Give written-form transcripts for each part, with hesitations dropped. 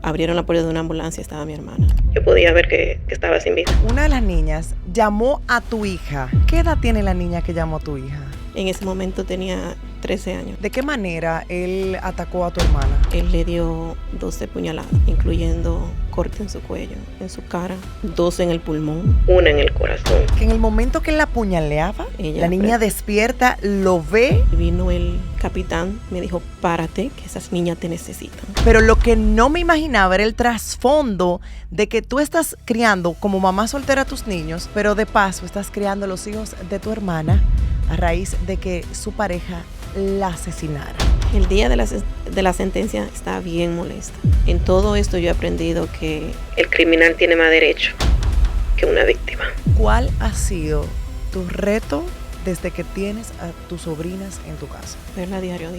Abrieron la puerta de una ambulancia y estaba mi hermana. Yo podía ver que estaba sin vida. Una de las niñas llamó a tu hija. ¿Qué edad tiene la niña que llamó a tu hija? En ese momento tenía 13 años. ¿De qué manera él atacó a tu hermana? Él le dio 12 puñaladas, incluyendo corte en su cuello, en su cara, 2 en el pulmón, 1 en el corazón. Que en el momento que él la apuñaleaba, la niña despierta, lo ve. Vino el capitán, me dijo, párate, que esas niñas te necesitan. Pero lo que no me imaginaba era el trasfondo de que tú estás criando como mamá soltera a tus niños, pero de paso estás criando los hijos de tu hermana a raíz de que su pareja la asesinara. El día de la sentencia estaba bien molesta. En todo esto yo he aprendido que el criminal tiene más derecho que una víctima. ¿Cuál ha sido tu reto desde que tienes a tus sobrinas en tu casa? Verla diario,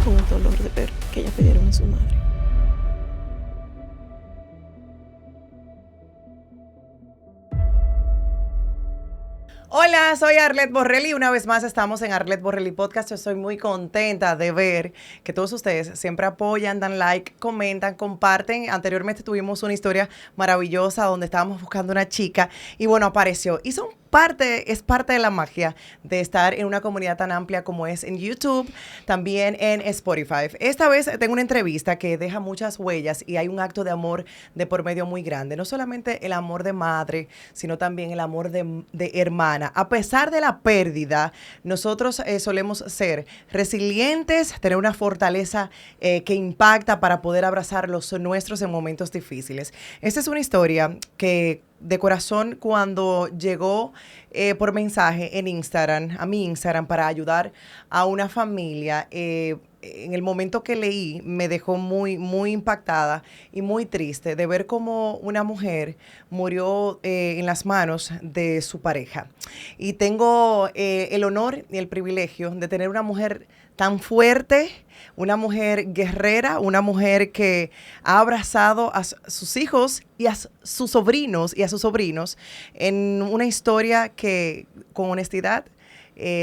con el dolor de ver que ellas perdieron a su madre. Hola, soy Arlette Borrelli y una vez más estamos en Arlette Borrelli Podcast. Yo estoy muy contenta de ver que todos ustedes siempre apoyan, dan like, comentan, comparten. Anteriormente tuvimos una historia maravillosa donde estábamos buscando una chica y bueno, apareció. Y es parte de la magia de estar en una comunidad tan amplia como es en YouTube, también en Spotify. Esta vez tengo una entrevista que deja muchas huellas y hay un acto de amor de por medio muy grande. No solamente el amor de madre, sino también el amor de hermana. A pesar de la pérdida, nosotros solemos ser resilientes, tener una fortaleza que impacta para poder abrazar los nuestros en momentos difíciles. Esta es una historia que de corazón cuando llegó por mensaje en Instagram, a mi Instagram, para ayudar a una familia. En el momento que leí me dejó muy, muy impactada y muy triste de ver cómo una mujer murió en las manos de su pareja. Y tengo el honor y el privilegio de tener una mujer tan fuerte, una mujer guerrera, una mujer que ha abrazado a sus hijos y a sus sobrinos en una historia que con honestidad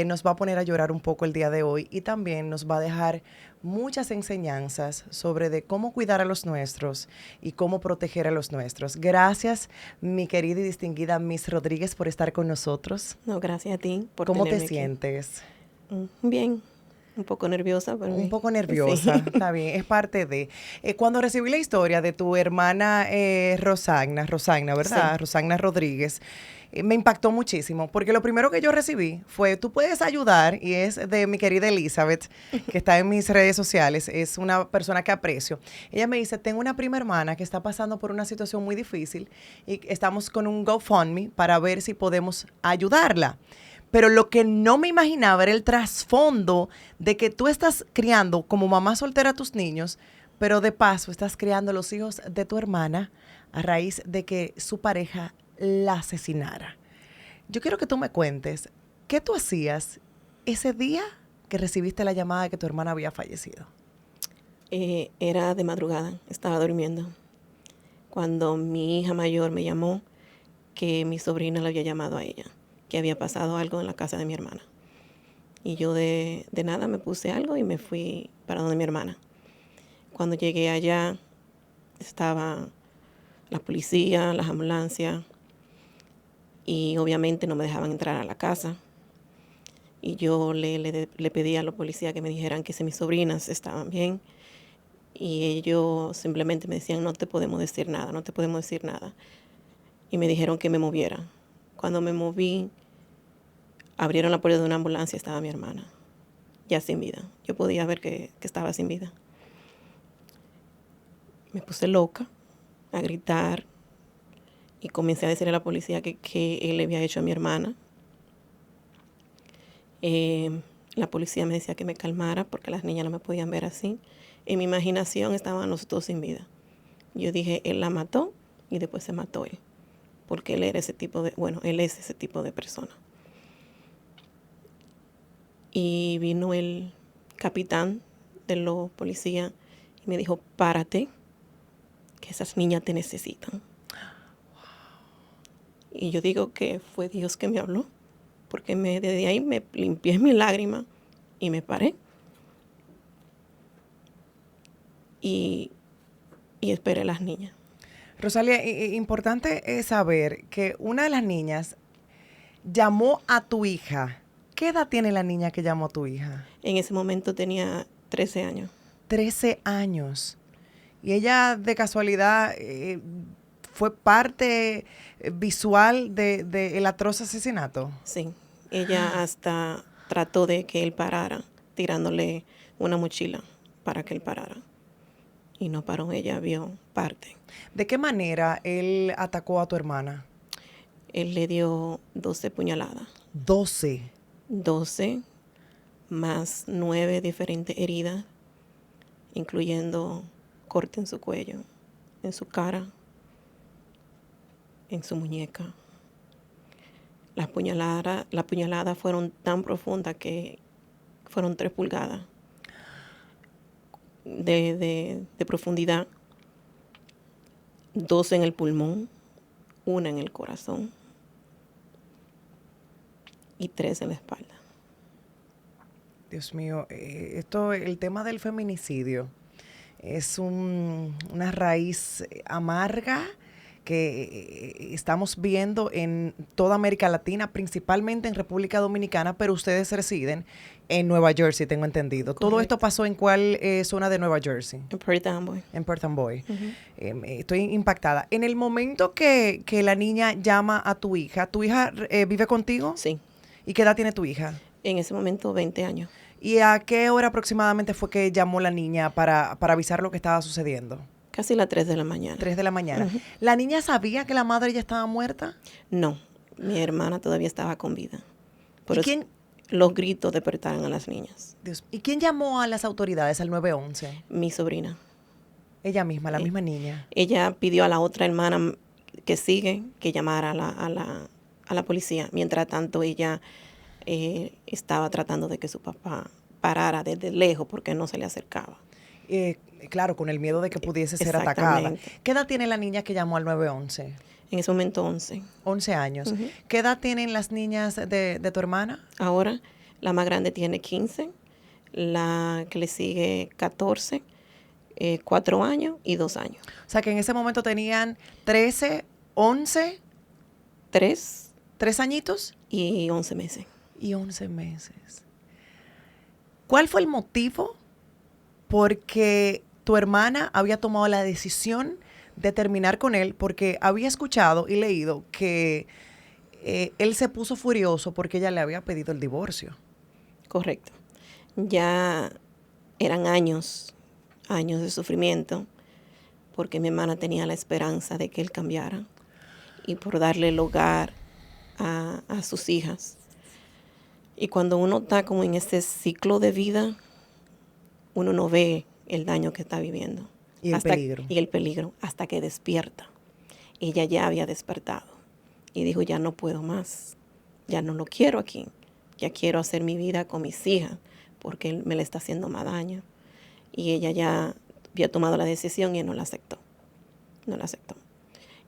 nos va a poner a llorar un poco el día de hoy y también nos va a dejar muchas enseñanzas sobre de cómo cuidar a los nuestros y cómo proteger a los nuestros. Gracias, mi querida y distinguida Miss Rodríguez, por estar con nosotros. No, gracias a ti por ¿Cómo te tenerme sientes? Aquí. Bien. Un poco nerviosa. Pero un poco nerviosa, sí. Está bien, es parte de... cuando recibí la historia de tu hermana Rosagna, ¿verdad? Sí. Rosagna Rodríguez, me impactó muchísimo, porque lo primero que yo recibí fue, tú puedes ayudar, y es de mi querida Elizabeth, que está en mis redes sociales, es una persona que aprecio. Ella me dice, tengo una prima hermana que está pasando por una situación muy difícil y estamos con un GoFundMe para ver si podemos ayudarla. Pero lo que no me imaginaba era el trasfondo de que tú estás criando como mamá soltera a tus niños, pero de paso estás criando los hijos de tu hermana a raíz de que su pareja la asesinara. Yo quiero que tú me cuentes, ¿qué tú hacías ese día que recibiste la llamada de que tu hermana había fallecido? Era de madrugada, estaba durmiendo. Cuando mi hija mayor me llamó, que mi sobrina le había llamado a ella, que había pasado algo en la casa de mi hermana. Y yo de nada me puse algo y me fui para donde mi hermana. Cuando llegué allá, estaba la policía, las ambulancias, y obviamente no me dejaban entrar a la casa. Y yo le pedí a los policías que me dijeran que si mis sobrinas estaban bien. Y ellos simplemente me decían, no te podemos decir nada. Y me dijeron que me moviera. Cuando me moví, abrieron la puerta de una ambulancia y estaba mi hermana, ya sin vida. Yo podía ver que estaba sin vida. Me puse loca a gritar y comencé a decirle a la policía que él le había hecho a mi hermana. La policía me decía que me calmara porque las niñas no me podían ver así. En mi imaginación estaban los dos sin vida. Yo dije, él la mató y después se mató él, porque él es ese tipo de persona. Y vino el capitán de los policías y me dijo, párate, que esas niñas te necesitan. Y yo digo que fue Dios que me habló, porque desde ahí me limpié mis lágrimas y me paré. Y y esperé a las niñas. Rosalía, importante es saber que una de las niñas llamó a tu hija. ¿Qué edad tiene la niña que llamó a tu hija? En ese momento tenía 13 años. 13 años. Y ella, de casualidad, fue parte visual de el atroz asesinato. Sí, ella hasta trató de que él parara, tirándole una mochila para que él parara. Y no paró, ella vio parte. ¿De qué manera él atacó a tu hermana? Él le dio 12 puñaladas. 12. 12 más 9 diferentes heridas, incluyendo corte en su cuello, en su cara, en su muñeca. Las puñaladas fueron tan profundas que fueron 3 pulgadas de profundidad, 2 en el pulmón, 1 en el corazón y 3 en la espalda. Dios mío, el tema del feminicidio es una raíz amarga que estamos viendo en toda América Latina, principalmente en República Dominicana, pero ustedes residen en Nueva Jersey, tengo entendido. Correcto. ¿Todo esto pasó en cuál zona de Nueva Jersey? En Perth Amboy. En Perth Amboy. Uh-huh. Estoy impactada. En el momento que la niña llama a tu hija vive contigo? Sí. ¿Y qué edad tiene tu hija? En ese momento 20 años. ¿Y a qué hora aproximadamente fue que llamó la niña para avisar lo que estaba sucediendo? Casi las 3 de la mañana. 3 de la mañana. Uh-huh. ¿La niña sabía que la madre ya estaba muerta? No, mi hermana todavía estaba con vida. Por ¿Y eso quién? Los gritos despertaron a las niñas. Dios. ¿Y quién llamó a las autoridades, al 911? Mi sobrina. Ella misma, la misma niña. Ella pidió a la otra hermana que sigue que llamara a la policía. Mientras tanto, ella estaba tratando de que su papá parara desde lejos porque no se le acercaba. Claro, con el miedo de que pudiese ser atacada. ¿Qué edad tiene la niña que llamó al 911? En ese momento 11. 11 años. Uh-huh. ¿Qué edad tienen las niñas de tu hermana? Ahora, la más grande tiene 15, la que le sigue 14, 4 años y 2 años. O sea, que en ese momento tenían 13, 11... 3. 3 añitos. Y 11 meses. Y 11 meses. ¿Cuál fue el motivo porque tu hermana había tomado la decisión de terminar con él? Porque había escuchado y leído que él se puso furioso porque ella le había pedido el divorcio. Correcto. Ya eran años de sufrimiento, porque mi hermana tenía la esperanza de que él cambiara y por darle el hogar a sus hijas. Y cuando uno está como en este ciclo de vida, uno no ve el daño que está viviendo. Y el peligro. Y el peligro, hasta que despierta. Ella ya había despertado y dijo, ya no puedo más, ya no lo quiero aquí, ya quiero hacer mi vida con mis hijas, porque él me le está haciendo más daño. Y ella ya había tomado la decisión y él no la aceptó. No la aceptó.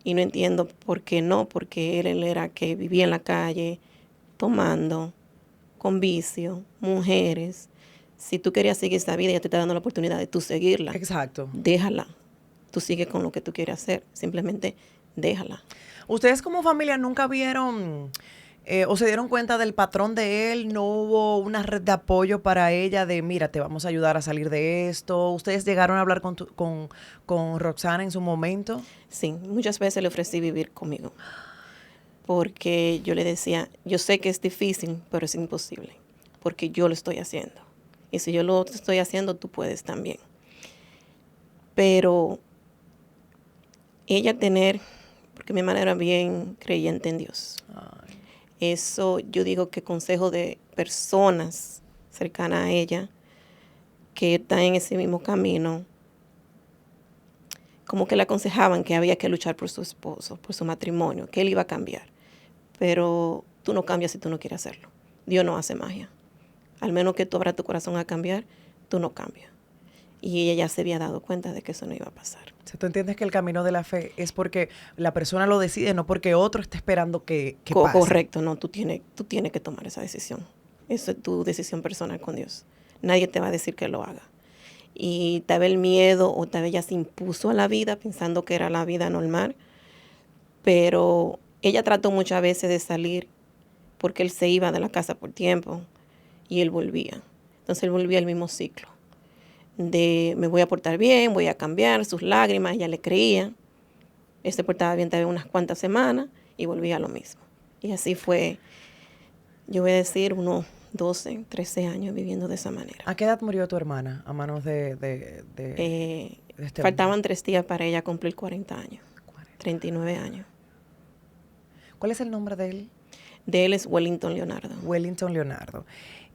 Y no entiendo por qué no, porque él era que vivía en la calle, tomando, con vicio, mujeres. Si tú querías seguir esta vida, ya te está dando la oportunidad de tú seguirla. Exacto. Déjala. Tú sigues con lo que tú quieres hacer. Simplemente déjala. ¿Ustedes como familia nunca vieron o se dieron cuenta del patrón de él? ¿No hubo una red de apoyo para ella de, mira, te vamos a ayudar a salir de esto? ¿Ustedes llegaron a hablar con Roxana en su momento? Sí, muchas veces le ofrecí vivir conmigo. Porque yo le decía, yo sé que es difícil, pero es imposible. Porque yo lo estoy haciendo. Y si yo lo estoy haciendo, tú puedes también. Pero ella porque mi hermana era bien creyente en Dios. Ay. Eso yo digo que consejo de personas cercanas a ella que están en ese mismo camino, como que le aconsejaban que había que luchar por su esposo, por su matrimonio, que él iba a cambiar. Pero tú no cambias si tú no quieres hacerlo. Dios no hace magia. Al menos que tú abras tu corazón a cambiar, tú no cambias. Y ella ya se había dado cuenta de que eso no iba a pasar. O sea, tú entiendes que el camino de la fe es porque la persona lo decide, no porque otro está esperando que pase. Correcto, no, tú tienes que tomar esa decisión. Eso es tu decisión personal con Dios. Nadie te va a decir que lo haga. y tal vez el miedo o tal vez ella se impuso a la vida pensando que era la vida normal, pero ella trató muchas veces de salir porque él se iba de la casa por tiempo y él volvía. Entonces él volvía al mismo ciclo de me voy a portar bien, voy a cambiar, sus lágrimas, ella le creía. Él se portaba bien tal vez unas cuantas semanas y volvía a lo mismo. Y así fue, yo voy a decir, unos 12, 13 años viviendo de esa manera. ¿A qué edad murió tu hermana a manos de este Faltaban hombre? 3 días para ella cumplir 40 años, 40. 39 años. ¿Cuál es el nombre de él? De él es Wellington Leonardo. Wellington Leonardo.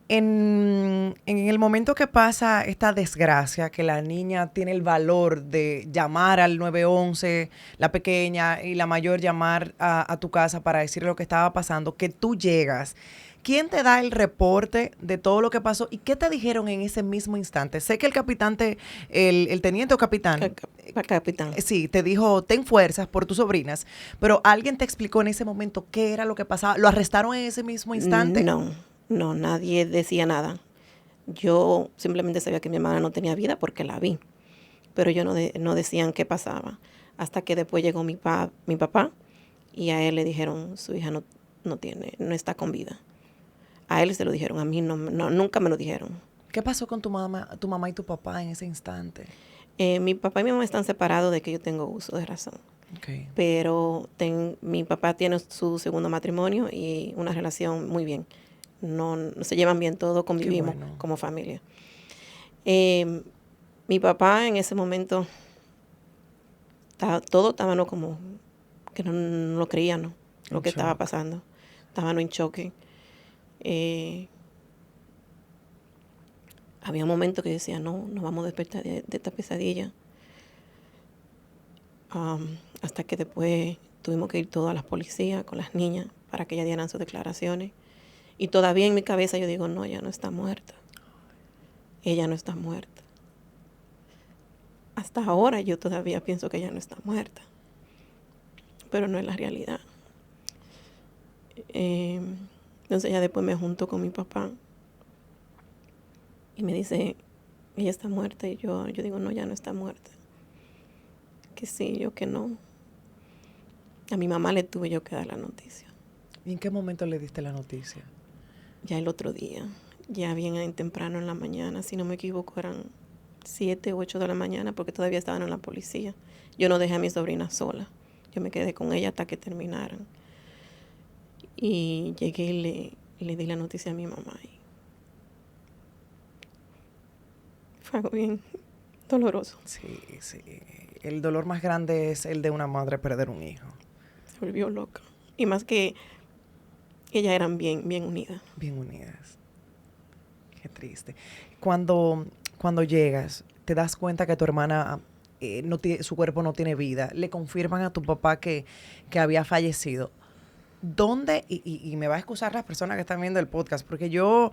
En el momento que pasa esta desgracia, que la niña tiene el valor de llamar al 911, la pequeña y la mayor llamar a tu casa para decir lo que estaba pasando, que tú llegas, ¿quién te da el reporte de todo lo que pasó y qué te dijeron en ese mismo instante? Sé que el capitán, el teniente o capitán, Capitán. sí, te dijo, ten fuerzas por tus sobrinas, pero ¿alguien te explicó en ese momento qué era lo que pasaba? ¿Lo arrestaron en ese mismo instante? No, nadie decía nada. Yo simplemente sabía que mi hermana no tenía vida porque la vi, pero ellos no decían qué pasaba. Hasta que después llegó mi papá y a él le dijeron, su hija no está con vida. A él se lo dijeron, a mí nunca me lo dijeron. ¿Qué pasó con tu mamá y tu papá en ese instante? Mi papá y mi mamá están separados de que yo tengo uso de razón. Okay. Pero mi papá tiene su segundo matrimonio y una relación muy bien. No se llevan bien, todos convivimos como familia. Mi papá en ese momento, todo estaba como que no lo creían, ¿no? Lo que estaba pasando. Estaban en choque. Había un momento que decía, no, nos vamos a despertar de esta pesadilla. Hasta que después tuvimos que ir todas a las policías con las niñas para que ellas dieran sus declaraciones. Y todavía en mi cabeza yo digo, no, ella no está muerta. Ella no está muerta. Hasta ahora yo todavía pienso que ella no está muerta. Pero no es la realidad. Entonces ya después me junto con mi papá. Y me dice, ella está muerta. Y yo digo, no, ella no está muerta. Que sí, yo que no. A mi mamá le tuve yo que dar la noticia. ¿Y en qué momento le diste la noticia? Ya el otro día, ya bien temprano en la mañana, si no me equivoco eran 7 u 8 de la mañana porque todavía estaban en la policía. Yo no dejé a mi sobrina sola, yo me quedé con ella hasta que terminaran. Y llegué y le di la noticia a mi mamá. Y fue algo bien doloroso. Sí, sí. El dolor más grande es el de una madre perder un hijo. Se volvió loca. Y más que ellas eran bien unidas. Bien unidas. Qué triste. Cuando llegas, te das cuenta que tu hermana, su cuerpo no tiene vida. Le confirman a tu papá que había fallecido. ¿Dónde? Y me va a excusar las personas que están viendo el podcast, porque yo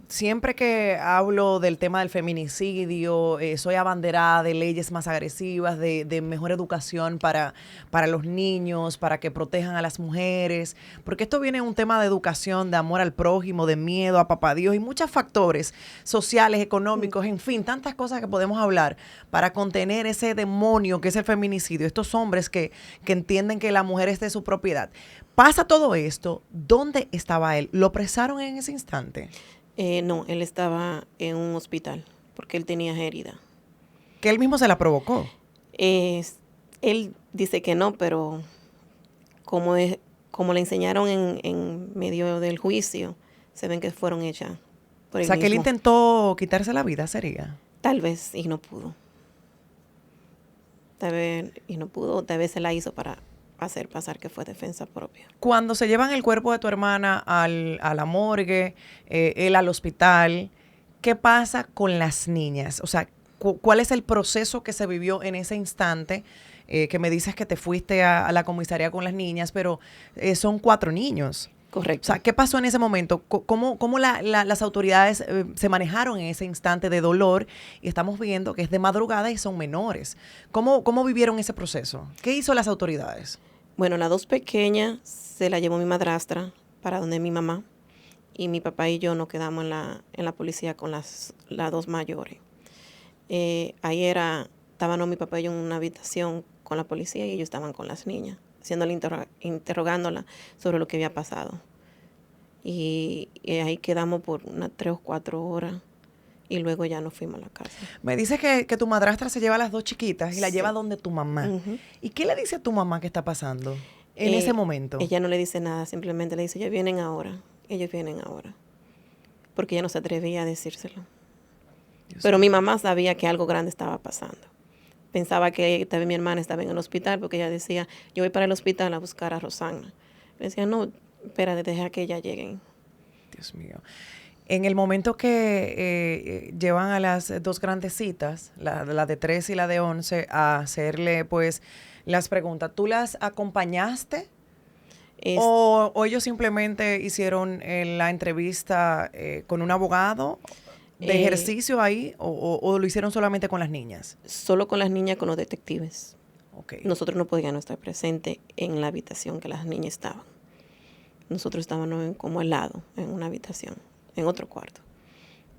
siempre que hablo del tema del feminicidio, soy abanderada de leyes más agresivas, de mejor educación para los niños, para que protejan a las mujeres, porque esto viene de un tema de educación, de amor al prójimo, de miedo a papá Dios y muchos factores sociales, económicos, en fin, tantas cosas que podemos hablar para contener ese demonio que es el feminicidio, estos hombres que entienden que la mujer es de su propiedad. Pasa todo esto, ¿dónde estaba él? ¿Lo apresaron en ese instante? No, él estaba en un hospital porque él tenía herida. ¿Que él mismo se la provocó? Él dice que no, pero como le enseñaron en medio del juicio, se ven que fueron hechas por él O sea, mismo. que él intentó quitarse la vida, ¿sería? Tal vez, y no pudo. Tal vez se la hizo para hacer pasar que fue defensa propia. Cuando se llevan el cuerpo de tu hermana a la morgue, él al hospital, ¿qué pasa con las niñas? O sea, ¿cuál es el proceso que se vivió en ese instante? Que me dices que te fuiste a la comisaría con las niñas, pero son 4 niños. Correcto. O sea, ¿qué pasó en ese momento? ¿Cómo las autoridades se manejaron en ese instante de dolor? Y estamos viendo que es de madrugada y son menores. ¿Cómo vivieron ese proceso? ¿Qué hizo las autoridades? Bueno, las 2 pequeñas se la llevó mi madrastra para donde mi mamá. Y mi papá y yo nos quedamos en la policía con las 2 mayores. Estaban mi papá y yo en una habitación con la policía y ellos estaban con las niñas, interrogándola sobre lo que había pasado. Y ahí quedamos por unas 3 o 4 horas y luego ya nos fuimos a la casa. Me dice que tu madrastra se lleva a las dos chiquitas y la Sí. lleva donde tu mamá. Uh-huh. ¿Y qué le dice a tu mamá que está pasando en ese momento? Ella no le dice nada, simplemente le dice, ellos vienen ahora. Porque ella no se atrevía a decírselo. Pero mi mamá sabía que algo grande estaba pasando. Pensaba que mi hermana estaba en el hospital porque ella decía, yo voy para el hospital a buscar a Rosana. Le decía, no, espérate, deja que ella lleguen. Dios mío. En el momento que llevan a las dos grandecitas, la de 3 y la de 11, a hacerle pues las preguntas, ¿tú las acompañaste? ¿O ellos simplemente hicieron la entrevista con un abogado de ejercicio ahí o lo hicieron solamente con las niñas? Solo con las niñas, con los detectives. Okay. Nosotros no podíamos estar presentes en la habitación que las niñas estaban. Nosotros estábamos como al lado, en una habitación, en otro cuarto,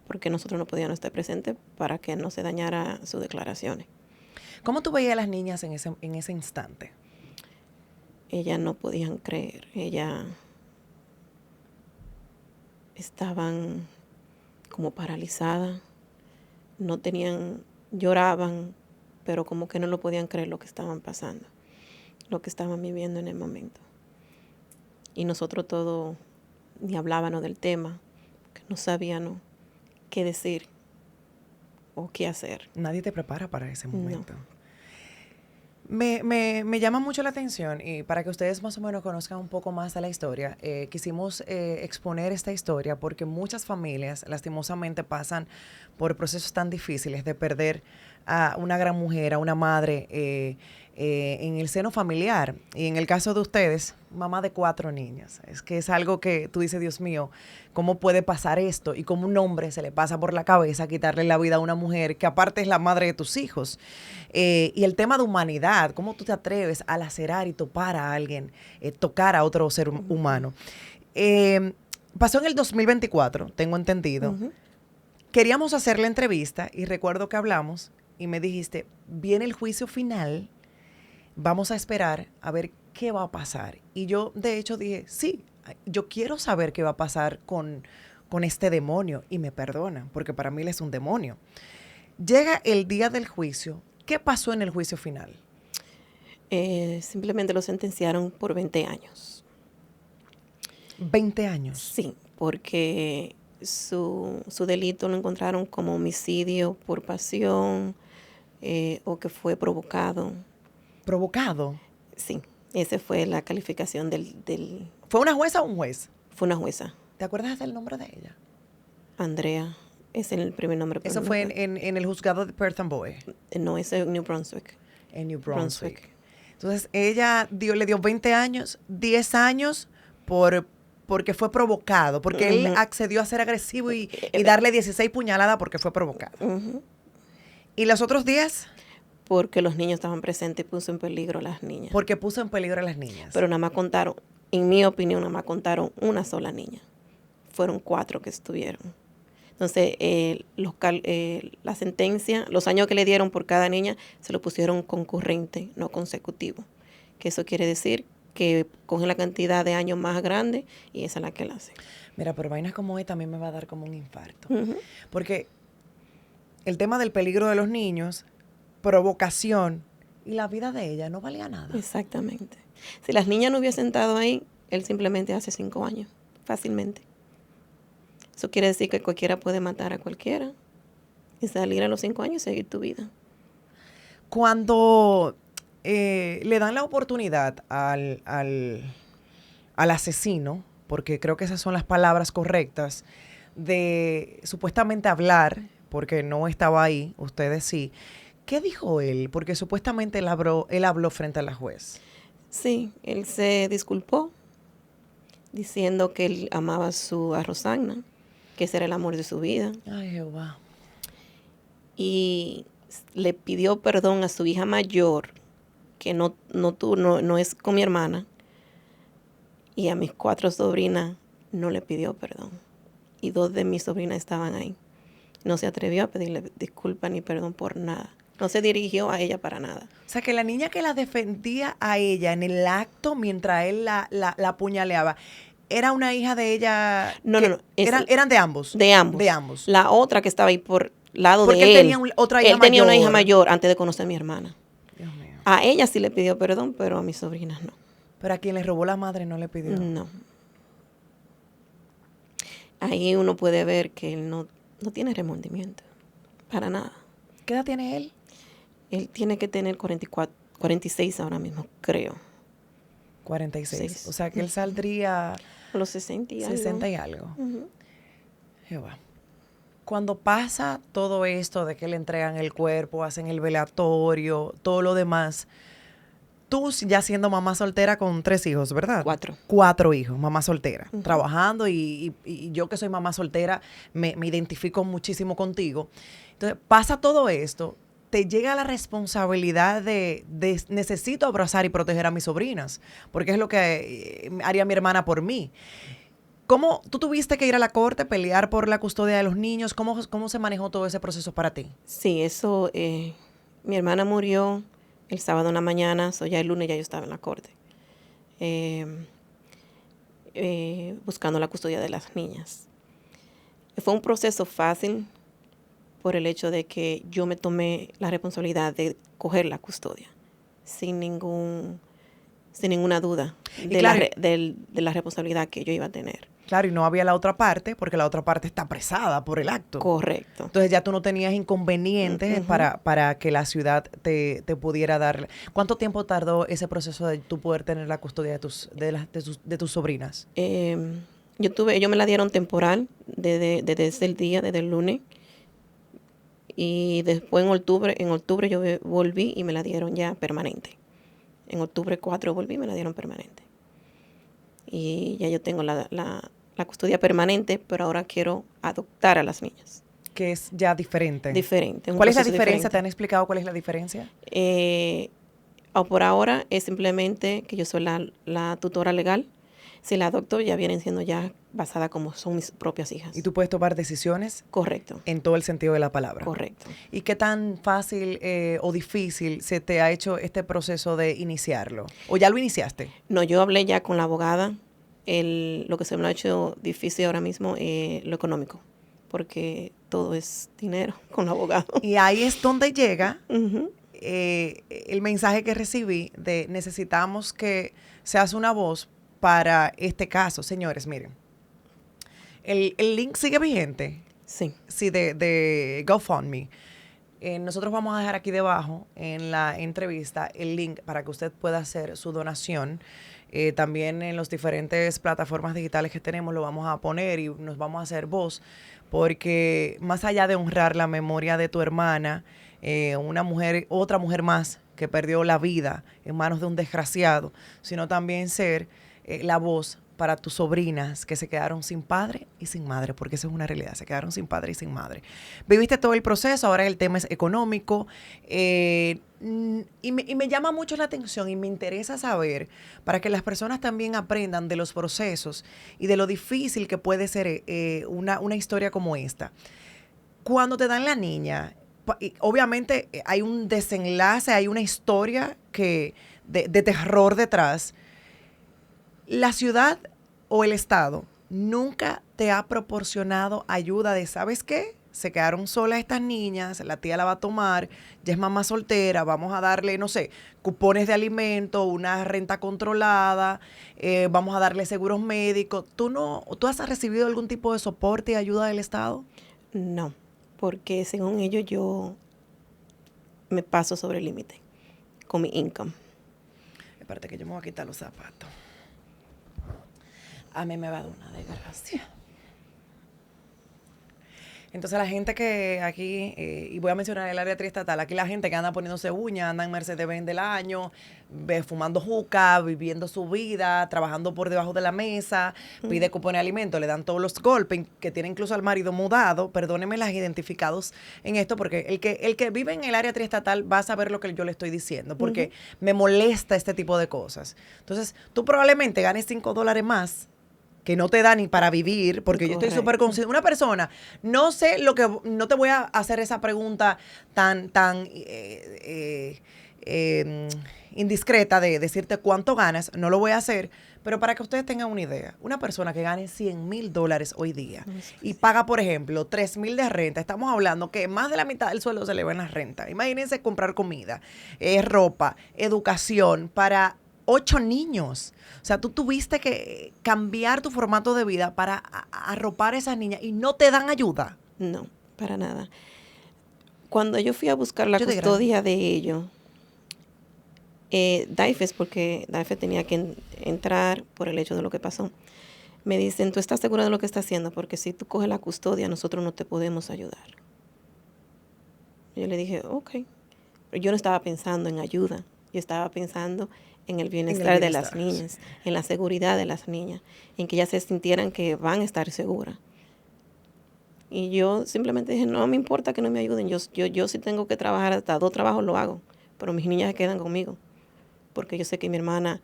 porque nosotros no podíamos estar presentes para que no se dañara sus declaraciones. ¿Cómo tú veías a las niñas en ese instante? Ellas no podían creer, ellas estaban como paralizadas, lloraban, pero como que no lo podían creer lo que estaban pasando, lo que estaban viviendo en el momento. Y nosotros todos ni hablábamos del tema, que no sabíamos qué decir o qué hacer. Nadie te prepara para ese momento. No. Me llama mucho la atención y para que ustedes más o menos conozcan un poco más de la historia, quisimos exponer esta historia porque muchas familias lastimosamente pasan por procesos tan difíciles de perder a una gran mujer, a una madre en el seno familiar. Y en el caso de ustedes, mamá de 4 niñas. Es que es algo que tú dices, Dios mío, ¿cómo puede pasar esto? Y cómo un hombre se le pasa por la cabeza quitarle la vida a una mujer que aparte es la madre de tus hijos. Y el tema de humanidad, ¿cómo tú te atreves a lacerar y topar a alguien, tocar a otro ser humano? Pasó en el 2024, tengo entendido. Uh-huh. Queríamos hacer la entrevista y recuerdo que hablamos y me dijiste, viene el juicio final, vamos a esperar a ver qué va a pasar. Y yo, de hecho, dije, sí, yo quiero saber qué va a pasar con este demonio. Y me perdona, porque para mí él es un demonio. Llega el día del juicio. ¿Qué pasó en el juicio final? Simplemente lo sentenciaron por 20 años. ¿20 años? Sí, porque su delito lo encontraron como homicidio por pasión o que fue provocado. ¿Provocado? Sí, esa fue la calificación del... ¿Fue una jueza o un juez? Fue una jueza. ¿Te acuerdas del nombre de ella? Andrea, es el primer nombre. ¿Eso fue en el juzgado de Perth Amboy? No, es en New Brunswick. En New Brunswick. Entonces, ella le dio 20 años, 10 años porque fue provocado, porque él accedió a ser agresivo y darle 16 puñaladas porque fue provocado. ¿Y los otros 10? Porque los niños estaban presentes y puso en peligro a las niñas. Porque puso en peligro a las niñas. Pero nada más contaron, en mi opinión, nada más contaron una sola niña. Fueron 4 que estuvieron. Entonces, la sentencia, los años que le dieron por cada niña, se lo pusieron concurrente, no consecutivo. Que eso quiere decir que cogen la cantidad de años más grande y esa es la que la hace. Mira, pero vainas como esta también me va a dar como un infarto. Porque el tema del peligro de los niños, provocación y la vida de ella no valía nada. Exactamente. Si las niñas no hubiesen estado ahí, él simplemente hace 5 años, fácilmente. Eso quiere decir que cualquiera puede matar a cualquiera y salir a los 5 años y seguir tu vida. Cuando le dan la oportunidad al asesino, porque creo que esas son las palabras correctas, de supuestamente hablar, porque no estaba ahí, ustedes sí. ¿Qué dijo él? Porque supuestamente él habló frente a la juez. Sí, él se disculpó diciendo que él amaba a Rosana, que ese era el amor de su vida. Ay, Jehová. Y le pidió perdón a su hija mayor, que no es con mi hermana, y a mis 4 sobrinas no le pidió perdón. Y 2 de mis sobrinas estaban ahí. No se atrevió a pedirle disculpas ni perdón por nada. No se dirigió a ella para nada. O sea, que la niña que la defendía a ella en el acto mientras él la apuñaleaba, ¿era una hija de ella? No, no, no. Eran de ambos. De ambos. De ambos. La otra que estaba ahí por lado Porque de él. él tenía otra hija Él tenía una hija mayor. mayor antes de conocer a mi hermana. Dios mío. A ella sí le pidió perdón, pero a mis sobrinas no. Pero a quien le robó la madre no le pidió. No. Ahí uno puede ver que él no tiene remordimiento. Para nada. ¿Qué edad tiene él? Él tiene que tener 46 ahora mismo, creo. 46. Sí. O sea, que él saldría A los 60 y algo. 60 y algo. Ujú. Jehová. Cuando pasa todo esto de que le entregan el cuerpo, hacen el velatorio, todo lo demás, tú ya siendo mamá soltera con 3 hijos, ¿verdad? 4. 4 hijos, mamá soltera, trabajando y yo que soy mamá soltera me identifico muchísimo contigo. Entonces, pasa todo esto, te llega la responsabilidad de necesito abrazar y proteger a mis sobrinas, porque es lo que haría mi hermana por mí. ¿Cómo tú tuviste que ir a la corte, pelear por la custodia de los niños? ¿Cómo se manejó todo ese proceso para ti? Sí, eso, mi hermana murió el sábado en la mañana, ya el lunes ya yo estaba en la corte, buscando la custodia de las niñas. Fue un proceso fácil por el hecho de que yo me tomé la responsabilidad de coger la custodia, sin ninguna duda de, claro, de la responsabilidad que yo iba a tener. Claro, y no había la otra parte, porque la otra parte está apresada por el acto. Correcto. Entonces ya tú no tenías inconvenientes para que la ciudad te pudiera dar. ¿Cuánto tiempo tardó ese proceso de tú poder tener la custodia de tus sobrinas? Ellos me la dieron temporal desde el día, desde el lunes. Y después en octubre yo volví y me la dieron ya permanente. En octubre 4 volví y me la dieron permanente. Y ya yo tengo la custodia permanente, pero ahora quiero adoptar a las niñas. Que es ya diferente. Diferente. ¿Cuál es la diferencia? ¿Te han explicado cuál es la diferencia? Por ahora es simplemente que yo soy la tutora legal. Si la adopto, ya vienen siendo ya basada como son mis propias hijas. ¿Y tú puedes tomar decisiones? Correcto. En todo el sentido de la palabra. Correcto. ¿Y qué tan fácil o difícil se te ha hecho este proceso de iniciarlo? ¿O ya lo iniciaste? No, yo hablé ya con la abogada. Lo que se me ha hecho difícil ahora mismo es lo económico, porque todo es dinero con el abogado. Y ahí es donde llega el mensaje que recibí de necesitamos que seas una voz para este caso. Señores, miren, el link sigue vigente. Sí. Sí, de GoFundMe. Nosotros vamos a dejar aquí debajo en la entrevista el link para que usted pueda hacer su donación. También en las diferentes plataformas digitales que tenemos lo vamos a poner y nos vamos a hacer voz, porque más allá de honrar la memoria de tu hermana, otra mujer más que perdió la vida en manos de un desgraciado, sino también ser la voz para tus sobrinas que se quedaron sin padre y sin madre, porque eso es una realidad, se quedaron sin padre y sin madre. Viviste todo el proceso, ahora el tema es económico, y me llama mucho la atención y me interesa saber, para que las personas también aprendan de los procesos y de lo difícil que puede ser una historia como esta. Cuando te dan la niña, obviamente hay un desenlace, hay una historia de terror detrás. La ciudad o el estado nunca te ha proporcionado ayuda de, ¿sabes qué? Se quedaron solas estas niñas, la tía la va a tomar, ya es mamá soltera, vamos a darle, no sé, cupones de alimento, una renta controlada, vamos a darle seguros médicos. ¿Tú has recibido algún tipo de soporte y ayuda del estado? No, porque según ellos yo me paso sobre el límite con mi income. Espérate que yo me voy a quitar los zapatos. A mí me va a dar una desgracia. Entonces la gente que aquí, y voy a mencionar el área triestatal, aquí la gente que anda poniéndose uñas, anda en Mercedes-Benz del año, fumando juca, viviendo su vida, trabajando por debajo de la mesa, pide cupones de alimento, le dan todos los golpes, que tiene incluso al marido mudado, perdónenme las identificados en esto, porque el que vive en el área triestatal va a saber lo que yo le estoy diciendo, porque me molesta este tipo de cosas. Entonces, tú probablemente ganes $5 más que no te da ni para vivir, porque yo estoy súper consciente. Una persona, no sé lo que, no te voy a hacer esa pregunta tan indiscreta de decirte cuánto ganas, no lo voy a hacer, pero para que ustedes tengan una idea, una persona que gane $100,000 hoy día y paga, por ejemplo, $3,000 de renta, estamos hablando que más de la mitad del sueldo se le va en la renta. Imagínense comprar comida, ropa, educación para 8 niños. O sea, tú tuviste que cambiar tu formato de vida para arropar a esas niñas y no te dan ayuda. No, para nada. Cuando yo fui a buscar la custodia de ellos, DAIFES, porque DAIFES tenía que entrar por el hecho de lo que pasó, me dicen, ¿tú estás segura de lo que estás haciendo? Porque si tú coges la custodia, nosotros no te podemos ayudar. Yo le dije, ok. Pero yo no estaba pensando en ayuda, yo estaba pensando en el bienestar de las niñas, en la seguridad de las niñas, en que ellas se sintieran que van a estar seguras. Y yo simplemente dije, no me importa que no me ayuden, yo si tengo que trabajar hasta 2 trabajos lo hago, pero mis niñas se quedan conmigo, porque yo sé que mi hermana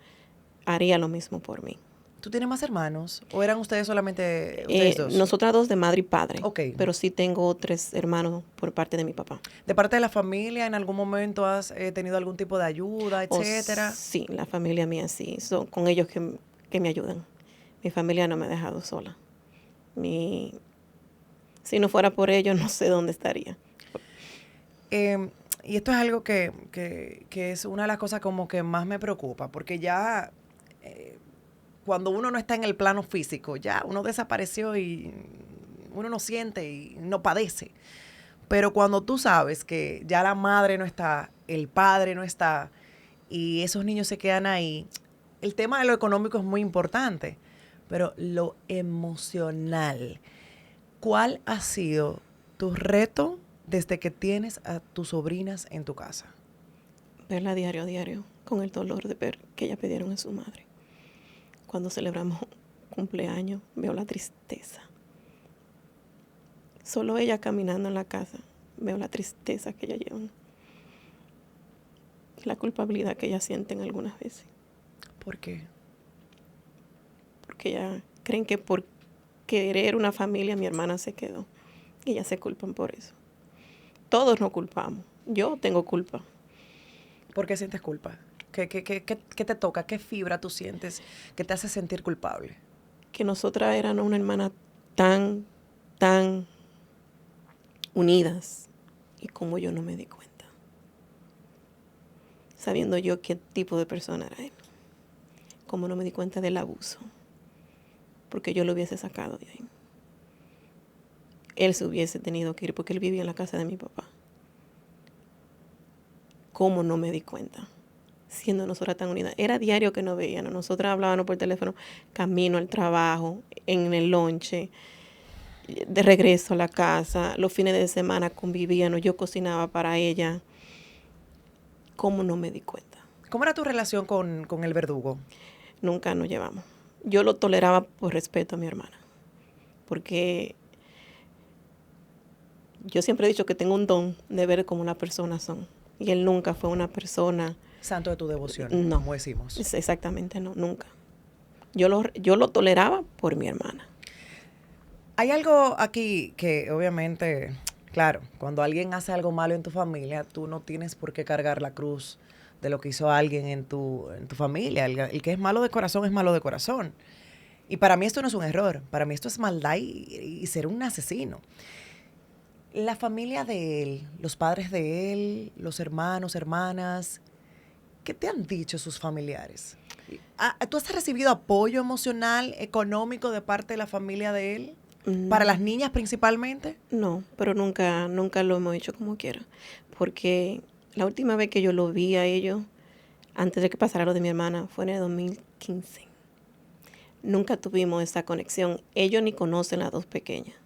haría lo mismo por mí. ¿Tú tienes más hermanos? ¿O eran ustedes solamente ustedes dos? Nosotras 2 de madre y padre. Ok. Pero sí tengo 3 hermanos por parte de mi papá. ¿De parte de la familia en algún momento has tenido algún tipo de ayuda, etcétera? Sí, la familia mía sí. Son con ellos que me ayudan. Mi familia no me ha dejado sola. Si no fuera por ellos, no sé dónde estaría. Y esto es algo que es una de las cosas como que más me preocupa, porque ya cuando uno no está en el plano físico, ya uno desapareció y uno no siente y no padece. Pero cuando tú sabes que ya la madre no está, el padre no está y esos niños se quedan ahí, el tema de lo económico es muy importante, pero lo emocional, ¿cuál ha sido tu reto desde que tienes a tus sobrinas en tu casa? Verla diario a diario, con el dolor de ver que ellas perdieron a su madre. Cuando celebramos cumpleaños, veo la tristeza. Solo ella caminando en la casa, veo la tristeza que ellas llevan. La culpabilidad que ellas sienten algunas veces. ¿Por qué? Porque ellas creen que por querer una familia mi hermana se quedó. Y ellas se culpan por eso. Todos nos culpamos. Yo tengo culpa. ¿Por qué sientes culpa? ¿Qué te toca? ¿Qué fibra tú sientes que te hace sentir culpable? Que nosotras éramos una hermana tan unidas. Y como yo no me di cuenta. Sabiendo yo qué tipo de persona era él. Como no me di cuenta del abuso. Porque yo lo hubiese sacado de ahí. Él se hubiese tenido que ir porque él vivía en la casa de mi papá. ¿Cómo no me di cuenta? Siendo nosotras tan unidas. Era diario que nos veíamos. Nosotras hablábamos por teléfono camino al trabajo, en el lonche, de regreso a la casa. Los fines de semana convivíamos. Yo cocinaba para ella. ¿Cómo no me di cuenta? ¿Cómo era tu relación con el verdugo? Nunca nos llevamos. Yo lo toleraba por respeto a mi hermana. Porque yo siempre he dicho que tengo un don de ver cómo las personas son. Y él nunca fue una persona... Santo de tu devoción, no, como decimos. Exactamente, no, nunca. Yo lo toleraba por mi hermana. Hay algo aquí que obviamente, claro, cuando alguien hace algo malo en tu familia, tú no tienes por qué cargar la cruz de lo que hizo alguien en tu familia. El que es malo de corazón es malo de corazón. Y para mí esto no es un error, para mí esto es maldad y ser un asesino. La familia de él, los padres de él, los hermanos, hermanas, ¿qué te han dicho sus familiares? ¿Tú has recibido apoyo emocional, económico de parte de la familia de él? ¿Para las niñas principalmente? No, pero nunca lo hemos hecho como quiera. Porque la última vez que yo lo vi a ellos, antes de que pasara lo de mi hermana, fue en el 2015. Nunca tuvimos esa conexión. Ellos ni conocen las 2 pequeñas,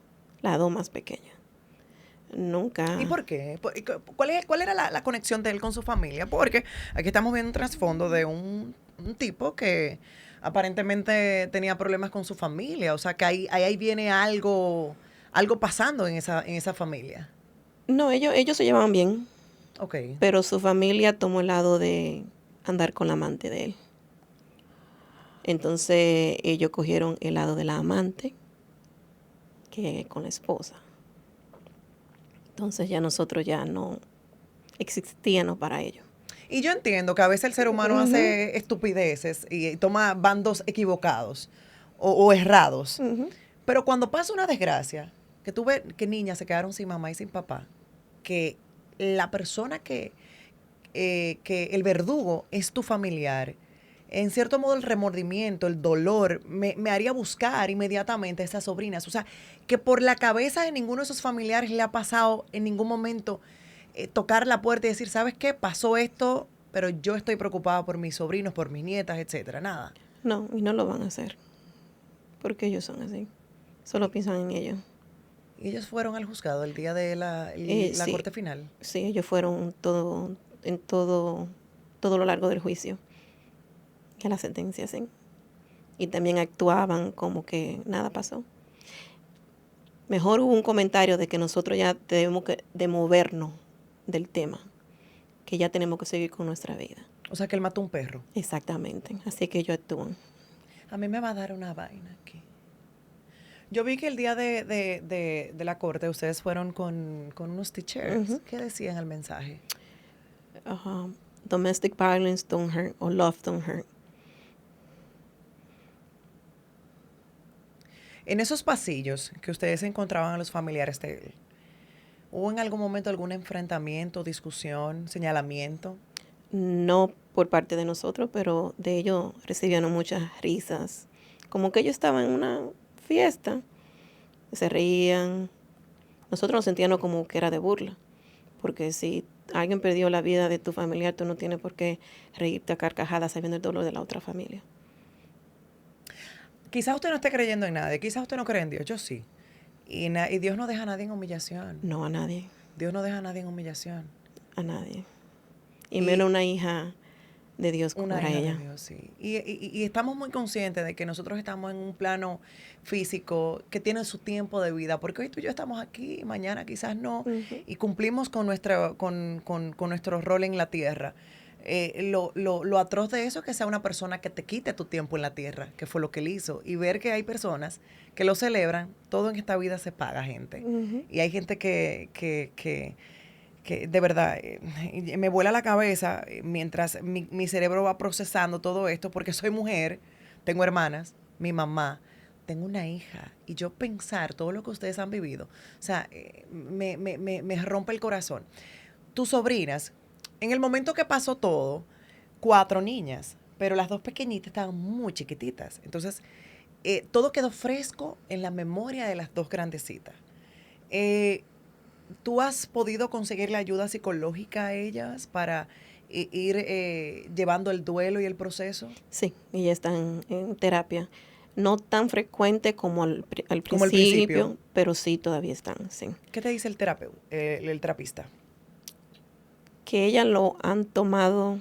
las 2 más pequeñas. Nunca. ¿Y por qué? ¿Cuál era la conexión de él con su familia? Porque aquí estamos viendo un trasfondo de un tipo que aparentemente tenía problemas con su familia. O sea, que ahí viene algo pasando en esa familia. No, ellos se llevaban bien. Ok. Pero su familia tomó el lado de andar con la amante de él. Entonces ellos cogieron el lado de la amante que con la esposa. Entonces ya nosotros ya no existíamos para ellos. Y yo entiendo que a veces el ser humano hace estupideces y toma bandos equivocados o errados. Pero cuando pasa una desgracia, que tú ves que niñas se quedaron sin mamá y sin papá, que la persona que el verdugo es tu familiar, en cierto modo el remordimiento, el dolor, me haría buscar inmediatamente a esas sobrinas. O sea, que por la cabeza de ninguno de esos familiares le ha pasado en ningún momento tocar la puerta y decir, ¿sabes qué? Pasó esto, pero yo estoy preocupada por mis sobrinos, por mis nietas, etcétera. Nada. No, y no lo van a hacer. Porque ellos son así. Solo piensan en ellos. ¿Y ellos fueron al juzgado el día de la Sí, corte final? Sí, ellos fueron todo lo largo del juicio. Y a la sentencia, sí. Y también actuaban como que nada pasó. Mejor hubo un comentario de que nosotros ya debemos de movernos del tema, que ya tenemos que seguir con nuestra vida. O sea, que él mató un perro. Exactamente, así que ellos actúan. A mí me va a dar una vaina aquí. Yo vi que el día de la corte ustedes fueron con unos t-shirts. ¿Qué decían el mensaje? Domestic violence don't hurt, o love don't hurt. En esos pasillos que ustedes encontraban a los familiares de él, ¿hubo en algún momento algún enfrentamiento, discusión, señalamiento? No por parte de nosotros, pero de ellos recibían muchas risas. Como que ellos estaban en una fiesta, se reían. Nosotros nos sentíamos como que era de burla, porque si alguien perdió la vida de tu familiar, tú no tienes por qué reírte a carcajadas sabiendo el dolor de la otra familia. Quizás usted no esté creyendo en nadie, quizás usted no cree en Dios, yo sí. Y Dios no deja a nadie en humillación. No, a nadie. Dios no deja a nadie en humillación. A nadie. Y menos una hija de Dios como era ella. De Dios, sí. Y estamos muy conscientes de que nosotros estamos en un plano físico que tiene su tiempo de vida, porque hoy tú y yo estamos aquí, mañana quizás no, y cumplimos con nuestro rol en la tierra. Lo atroz de eso es que sea una persona que te quite tu tiempo en la tierra, que fue lo que él hizo, y ver que hay personas que lo celebran. Todo en esta vida se paga, gente. Y hay gente que de verdad me vuela la cabeza mientras mi cerebro va procesando todo esto, porque soy mujer, tengo hermanas, mi mamá, tengo una hija, y yo pensar todo lo que ustedes han vivido, o sea, me rompe el corazón. Tus sobrinas, en el momento que pasó todo, 4 niñas, pero las 2 pequeñitas estaban muy chiquititas, entonces todo quedó fresco en la memoria de las 2 grandecitas. ¿Tú has podido conseguirle ayuda psicológica a ellas para ir llevando el duelo y el proceso? Sí, ellas están en terapia. No tan frecuente como al Como al principio, principio. pero sí, todavía están, sí. ¿Qué te dice el terapista? Que ellas lo han tomado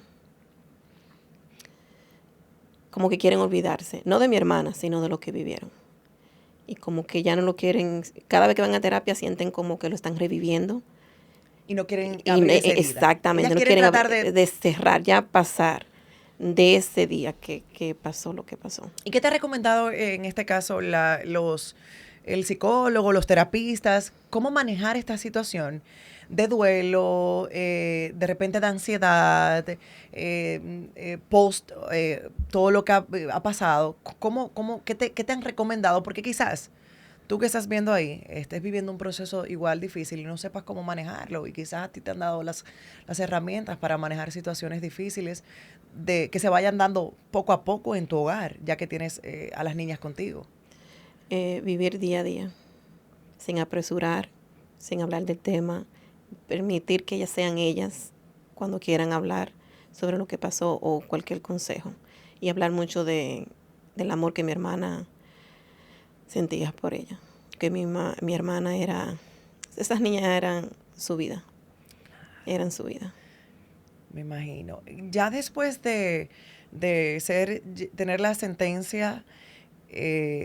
como que quieren olvidarse, no de mi hermana, sino de lo que vivieron. Y como que ya no lo quieren, cada vez que van a terapia sienten como que lo están reviviendo. Y no quieren abrir esa herida. Exactamente, Ellas no quieren tratar de cerrar, ya pasar de ese día que pasó lo que pasó. ¿Y qué te ha recomendado en este caso el psicólogo, los terapistas? ¿Cómo manejar esta situación de duelo, de repente de ansiedad, post todo lo que ha pasado? ¿Qué te han recomendado? Porque quizás tú que estás viendo ahí, estés viviendo un proceso igual difícil y no sepas cómo manejarlo, y quizás a ti te han dado las herramientas para manejar situaciones difíciles que se vayan dando poco a poco en tu hogar, ya que tienes a las niñas contigo. Vivir día a día, sin apresurar, sin hablar del tema, permitir que ellas sean ellas cuando quieran hablar sobre lo que pasó o cualquier consejo, y hablar mucho del amor que mi hermana sentía por ella, que mi hermana esas niñas eran su vida. Me imagino. Ya después de tener la sentencia,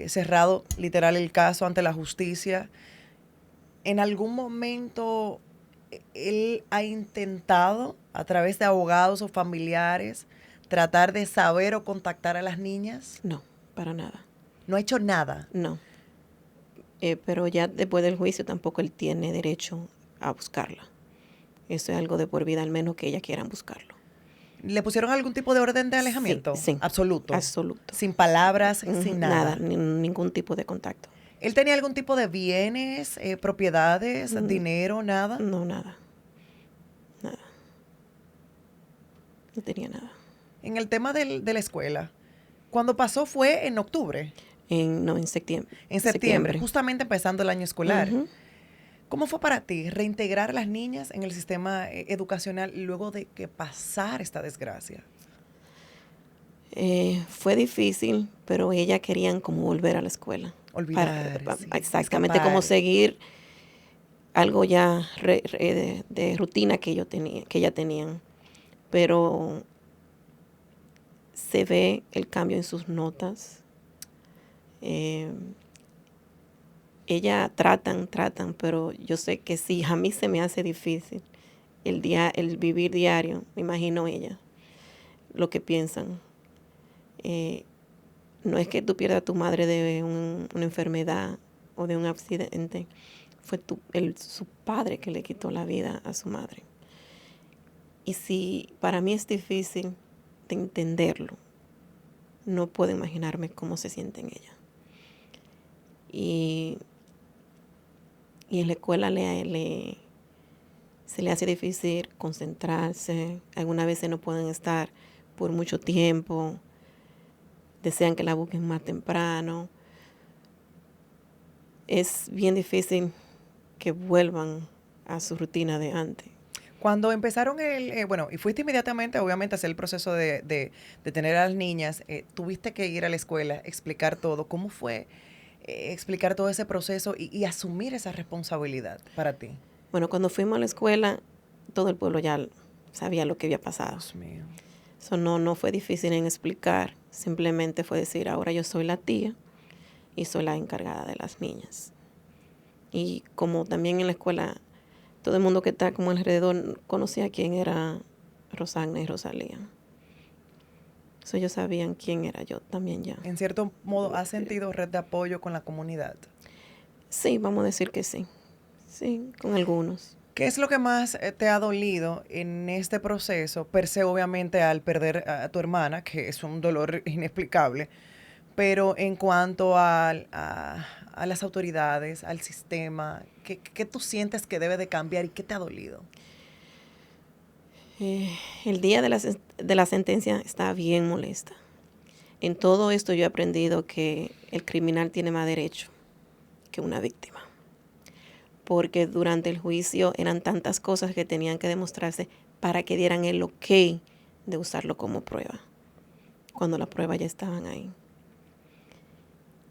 cerrado literal el caso ante la justicia, ¿en algún momento él ha intentado, a través de abogados o familiares, tratar de saber o contactar a las niñas? No, para nada. ¿No ha hecho nada? No. Pero ya después del juicio tampoco él tiene derecho a buscarla. Eso es algo de por vida, al menos que ella quieran buscarlo. ¿Le pusieron algún tipo de orden de alejamiento? Sí. Absoluto. Absoluto. Sin palabras, sin nada. Ningún tipo de contacto. ¿Él tenía algún tipo de bienes, propiedades, dinero, nada? No, nada. Nada. No tenía nada. En el tema de la escuela, cuando pasó fue en octubre. En septiembre. En septiembre, justamente empezando el año escolar. Uh-huh. ¿Cómo fue para ti reintegrar a las niñas en el sistema educacional luego de que pasara esta desgracia? Fue difícil, pero ellas querían como volver a la escuela. Olvidar. Sí, exactamente, escapar. como seguir algo ya de rutina que ellas tenían. Pero se ve el cambio en sus notas. Ellas tratan, pero yo sé que sí, a mí se me hace difícil el vivir diario, me imagino ella, lo que piensan. No es que tú pierdas a tu madre de una enfermedad o de un accidente, fue su padre que le quitó la vida a su madre. Y si para mí es difícil de entenderlo, no puedo imaginarme cómo se siente en ella. Y en la escuela se le hace difícil concentrarse. Algunas veces no pueden estar por mucho tiempo. Desean que la busquen más temprano. Es bien difícil que vuelvan a su rutina de antes. Cuando empezaron y fuiste inmediatamente, obviamente, a hacer el proceso de tener a las niñas, tuviste que ir a la escuela, explicar todo. ¿Cómo fue explicar todo ese proceso y asumir esa responsabilidad para ti? Bueno, cuando fuimos a la escuela, todo el pueblo ya sabía lo que había pasado. Dios mío. Eso no fue difícil en explicar, simplemente fue decir, ahora yo soy la tía y soy la encargada de las niñas. Y como también en la escuela, todo el mundo que está como alrededor conocía quién era Rosagna y Rosalía. Eso ellos sabían quién era yo también ya. En cierto modo, ¿has sentido red de apoyo con la comunidad? Sí, vamos a decir que sí. Sí, con algunos. ¿Qué es lo que más te ha dolido en este proceso? Per se, obviamente, al perder a tu hermana, que es un dolor inexplicable, pero en cuanto a las autoridades, al sistema, ¿qué tú sientes que debe de cambiar y qué te ha dolido? El día de la sentencia estaba bien molesta. En todo esto yo he aprendido que el criminal tiene más derecho que una víctima. Porque durante el juicio eran tantas cosas que tenían que demostrarse para que dieran el ok de usarlo como prueba, cuando las pruebas ya estaban ahí.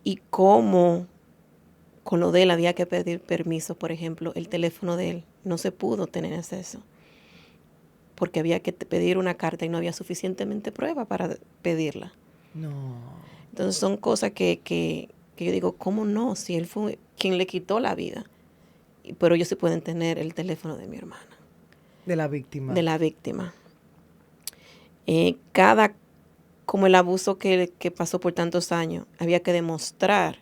Y cómo con lo de él había que pedir permiso, por ejemplo, el teléfono de él no se pudo tener acceso, porque había que pedir una carta y no había suficientemente prueba para pedirla. No. Entonces son cosas que yo digo, ¿cómo no? Si él fue quien le quitó la vida. Pero ellos sí pueden tener el teléfono de mi hermana. De la víctima. De la víctima. Como el abuso que pasó por tantos años, había que demostrar.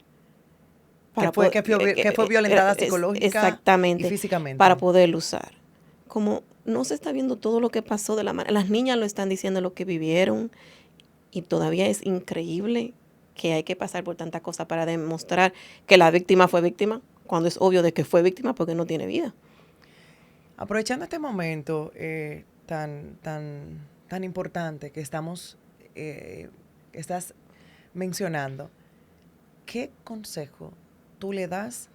Que fue violentada psicológica exactamente, y físicamente. Para poderlo usar. Como no se está viendo todo lo que pasó de la mano. Las niñas lo están diciendo lo que vivieron y todavía es increíble que hay que pasar por tantas cosas para demostrar que la víctima fue víctima, cuando es obvio de que fue víctima porque no tiene vida. Aprovechando este momento tan importante que estás mencionando, ¿qué consejo tú le das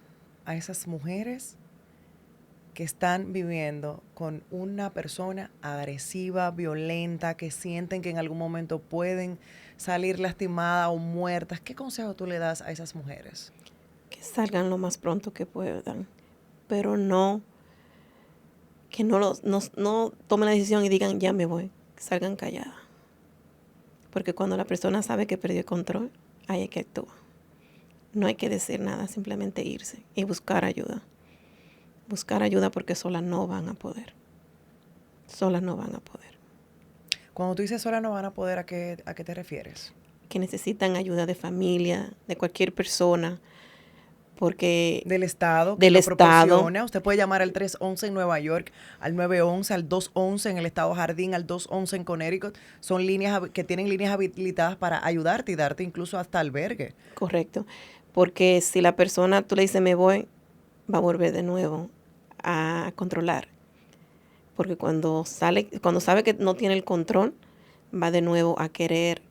a esas mujeres que están viviendo con una persona agresiva, violenta, que sienten que en algún momento pueden salir lastimadas o muertas? ¿Qué consejo tú le das a esas mujeres? Que salgan lo más pronto que puedan, pero que no tomen la decisión y digan, ya me voy, que salgan calladas. Porque cuando la persona sabe que perdió el control, ahí hay que actuar. No hay que decir nada, simplemente irse y buscar ayuda. Buscar ayuda porque solas no van a poder. Solas no van a poder. Cuando tú dices sola no van a poder, a qué te refieres? Que necesitan ayuda de familia, de cualquier persona, porque Del Estado que del lo Estado, proporciona. Usted puede llamar al 311 en Nueva York, al 911, al 211 en el Estado Jardín, al 211 en Connecticut. Son líneas que tienen líneas habilitadas para ayudarte y darte incluso hasta albergue. correcto, porque si la persona, tú le dices me voy, va a volver de nuevo a controlar, porque cuando sabe que no tiene el control, va de nuevo a querer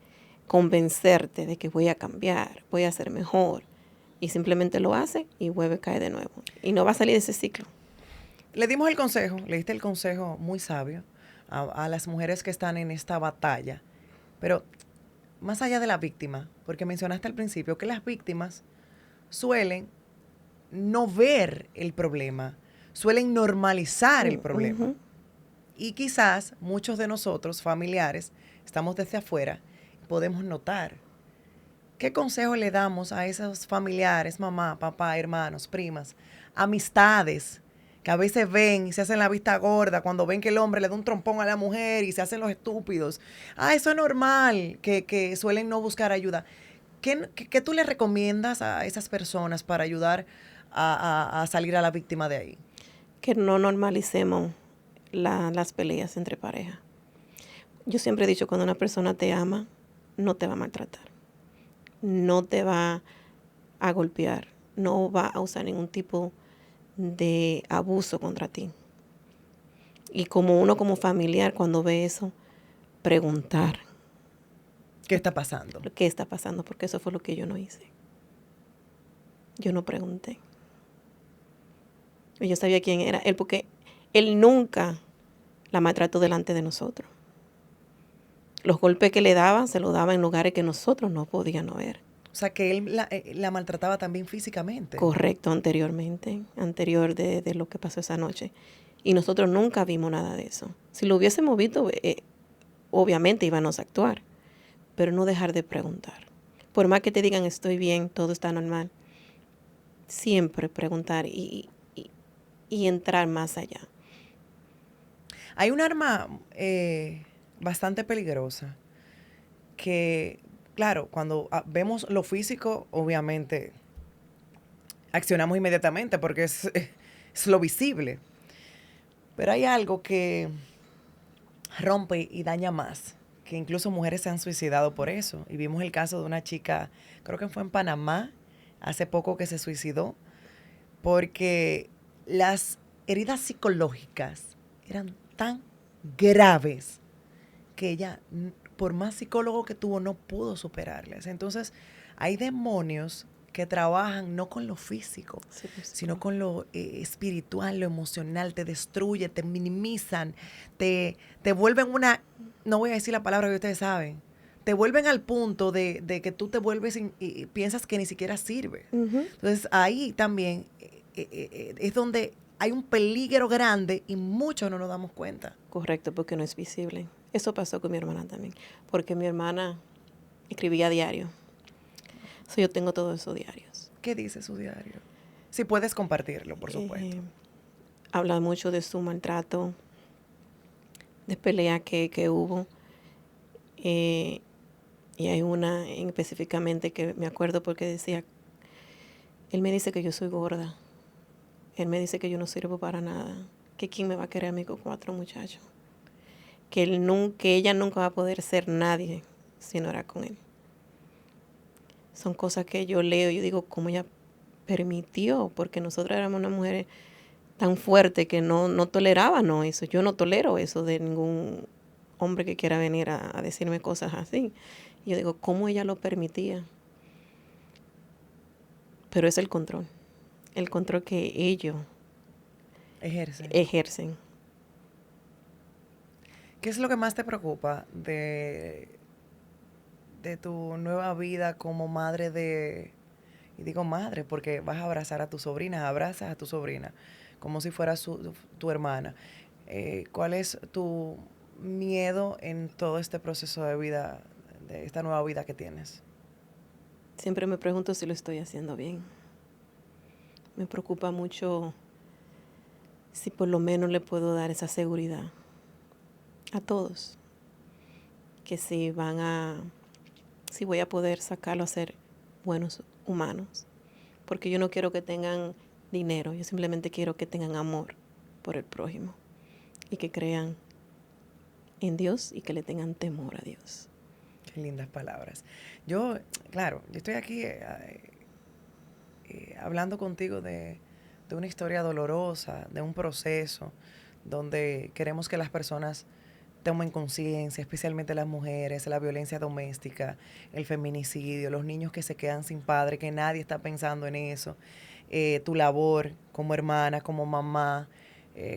convencerte de que voy a cambiar, voy a ser mejor, y simplemente lo hace y vuelve a caer de nuevo, y no va a salir de ese ciclo. Le dimos el consejo, le diste el consejo muy sabio a las mujeres que están en esta batalla. Pero más allá de la víctima, porque mencionaste al principio que las víctimas suelen no ver el problema, suelen normalizar el problema. Ujú. Y quizás muchos de nosotros, familiares, estamos desde afuera y podemos notar. ¿Qué consejo le damos a esos familiares, mamá, papá, hermanos, primas, amistades, que a veces ven y se hacen la vista gorda cuando ven que el hombre le da un trompón a la mujer y se hacen los estúpidos? Ah, eso es normal, que suelen no buscar ayuda. ¿Qué tú le recomiendas a esas personas para ayudar a salir a la víctima de ahí? Que no normalicemos las peleas entre parejas. Yo siempre he dicho, cuando una persona te ama, no te va a maltratar, no te va a golpear, no va a usar ningún tipo de abuso contra ti. Y como uno como familiar, cuando ve eso, preguntar ¿Qué está pasando? qué está pasando, porque eso fue lo que yo no hice. Yo no pregunté. Yo sabía quién era él, porque él nunca la maltrató delante de nosotros. Los golpes que le daban, se los daba en lugares que nosotros no podíamos ver. O sea, que él la maltrataba también físicamente. Correcto, anterior de lo que pasó esa noche. Y nosotros nunca vimos nada de eso. Si lo hubiésemos visto, obviamente íbamos a actuar, pero no dejar de preguntar. Por más que te digan estoy bien, todo está normal, siempre preguntar y entrar más allá. Hay un arma bastante peligrosa que, claro, cuando vemos lo físico, obviamente accionamos inmediatamente porque es lo visible. Pero hay algo que rompe y daña más, que incluso mujeres se han suicidado por eso. Y vimos el caso de una chica, creo que fue en Panamá, hace poco que se suicidó, porque las heridas psicológicas eran tan graves que ella, por más psicólogo que tuvo, no pudo superarlas. Entonces, hay demonios que trabajan no con lo físico, Sí, pues, sino con lo espiritual, lo emocional, te destruyen, te minimizan, te vuelven una, no voy a decir la palabra que ustedes saben, te vuelven al punto de que tú te vuelves y piensas que ni siquiera sirve. Entonces, ahí también es donde hay un peligro grande y muchos no nos damos cuenta. correcto, porque no es visible. Eso pasó con mi hermana también, porque mi hermana escribía diario. So, yo tengo todos esos diarios. ¿Qué dice su diario? Si puedes compartirlo, por supuesto. Habla mucho de su maltrato, de pelea que hubo. Y hay una específicamente que me acuerdo porque decía, él me dice que yo soy gorda. Él me dice que yo no sirvo para nada. Que quién me va a querer a mí con 4 muchachos. Que ella nunca va a poder ser nadie si no era con él. Son cosas que yo leo y yo digo, ¿cómo ella permitió? Porque nosotros éramos unas mujeres tan fuertes que no tolerábamos eso. Yo no tolero eso de ningún hombre que quiera venir a decirme cosas así. Y yo digo, ¿cómo ella lo permitía? Pero es el control que ellos ejercen. ¿Qué es lo que más te preocupa de tu nueva vida como madre y digo madre porque vas a abrazar a tu sobrina, abrazas a tu sobrina como si fuera tu hermana? ¿Cuál es tu miedo en todo este proceso de vida, de esta nueva vida que tienes? Siempre me pregunto si lo estoy haciendo bien. Me preocupa mucho si por lo menos le puedo dar esa seguridad a todos. que si voy a poder sacarlo a ser buenos humanos. Porque yo no quiero que tengan dinero, yo simplemente quiero que tengan amor por el prójimo y que crean en Dios y que le tengan temor a Dios. Qué lindas palabras. Yo estoy aquí hablando contigo de una historia dolorosa, de un proceso donde queremos que las personas tomen conciencia, especialmente las mujeres, la violencia doméstica, el feminicidio, los niños que se quedan sin padre, que nadie está pensando en eso, tu labor como hermana, como mamá,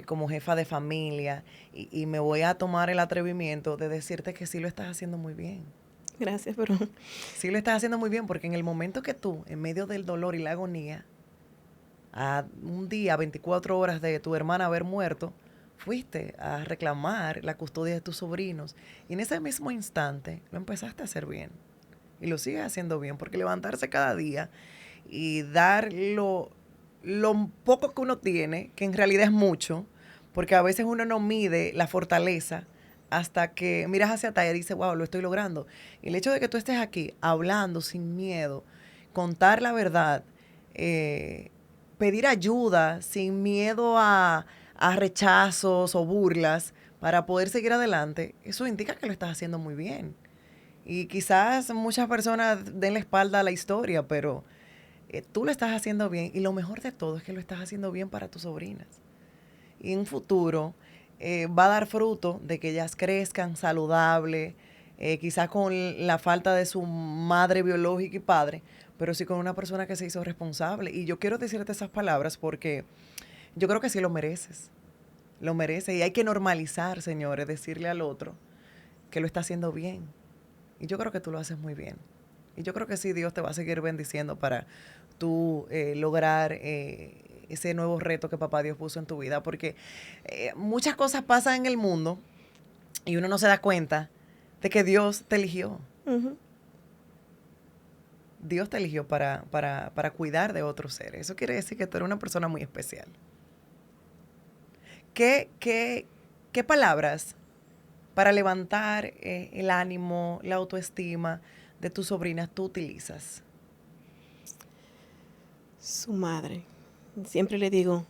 como jefa de familia, y me voy a tomar el atrevimiento de decirte que sí lo estás haciendo muy bien. Gracias, pero... Sí lo estás haciendo muy bien, porque en el momento que tú, en medio del dolor y la agonía, a un día, 24 horas de tu hermana haber muerto, fuiste a reclamar la custodia de tus sobrinos. Y en ese mismo instante lo empezaste a hacer bien. Y lo sigues haciendo bien, porque levantarse cada día y dar lo poco que uno tiene, que en realidad es mucho, porque a veces uno no mide la fortaleza hasta que miras hacia atrás y dices, wow, lo estoy logrando. Y el hecho de que tú estés aquí hablando sin miedo, contar la verdad, pedir ayuda sin miedo a rechazos o burlas para poder seguir adelante, eso indica que lo estás haciendo muy bien. Y quizás muchas personas den la espalda a la historia, pero tú lo estás haciendo bien, y lo mejor de todo es que lo estás haciendo bien para tus sobrinas. Y en un futuro va a dar fruto de que ellas crezcan saludables, quizás con la falta de su madre biológica y padre, pero sí con una persona que se hizo responsable. Y yo quiero decirte esas palabras porque yo creo que sí lo mereces. Lo mereces. Y hay que normalizar, señores, decirle al otro que lo está haciendo bien. Y yo creo que tú lo haces muy bien. Y yo creo que sí, Dios te va a seguir bendiciendo para tú lograr ese nuevo reto que papá Dios puso en tu vida. Porque muchas cosas pasan en el mundo y uno no se da cuenta de que Dios te eligió. Uh-huh. Dios te eligió para cuidar de otros seres. Eso quiere decir que tú eres una persona muy especial. ¿Qué palabras para levantar el ánimo, la autoestima de tus sobrinas tú utilizas? Su madre. Siempre le digo,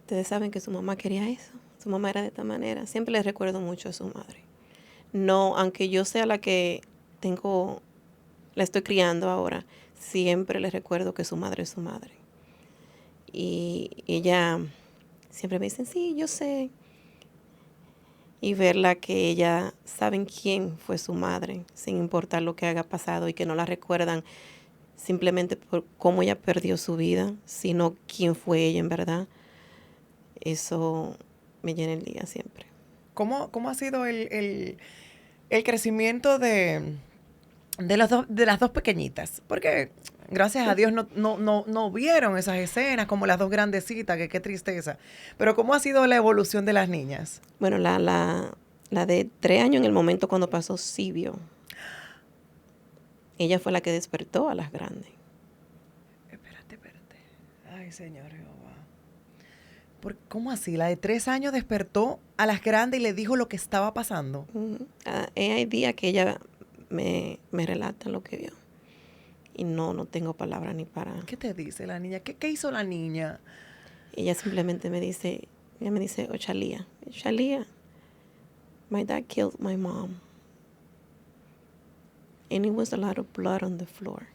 ustedes saben que su mamá quería eso. Su mamá era de esta manera. Siempre le recuerdo mucho a su madre. No, aunque yo sea la que la estoy criando ahora, siempre le recuerdo que su madre es su madre. Y ella siempre me dice, sí, yo sé. Y verla que ella saben quién fue su madre, sin importar lo que haya pasado, y que no la recuerdan simplemente por cómo ella perdió su vida, sino quién fue ella en verdad. Eso me llena el día siempre. ¿Cómo ha sido el crecimiento de las dos pequeñitas? Porque gracias a Dios no vieron esas escenas como las dos grandecitas, que qué tristeza. Pero ¿cómo ha sido la evolución de las niñas? Bueno, la de 3 años en el momento cuando pasó sí vio. Ella fue la que despertó a las grandes. Espérate. Ay, Señor Jehová. ¿Cómo así? La de 3 años despertó a las grandes y le dijo lo que estaba pasando. Uh-huh. Hay días que ella me relata lo que vio. Y no tengo palabras ni para... ¿Qué te dice la niña? ¿Qué hizo la niña? Ella simplemente me dice, oh, Shalia, my dad killed my mom. And it was a lot of blood on the floor.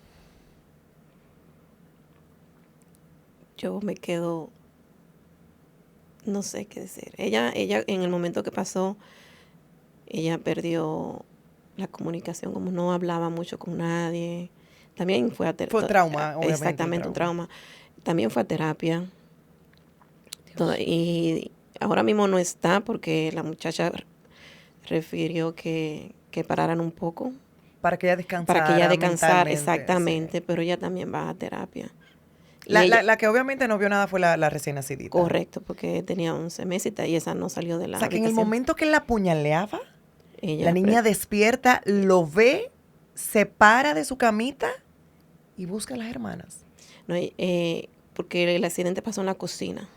Yo me quedo, no sé qué decir. Ella en el momento que pasó, ella perdió la comunicación, como no hablaba mucho con nadie. También fue a terapia. Fue trauma, obviamente. Exactamente, un trauma. También fue a terapia. Y ahora mismo no está porque la muchacha refirió que pararan un poco. Para que ella descansara. Para que ella descansara, exactamente. Sí. Pero ella también va a terapia. La que obviamente no vio nada fue la recién nacidita. Correcto, porque tenía 11 meses y esa no salió de la habitación. Que en el momento que la apuñaleaba, ella la niña despierta, lo ve, se para de su camita y busca a las hermanas. No, porque el accidente pasó en la cocina.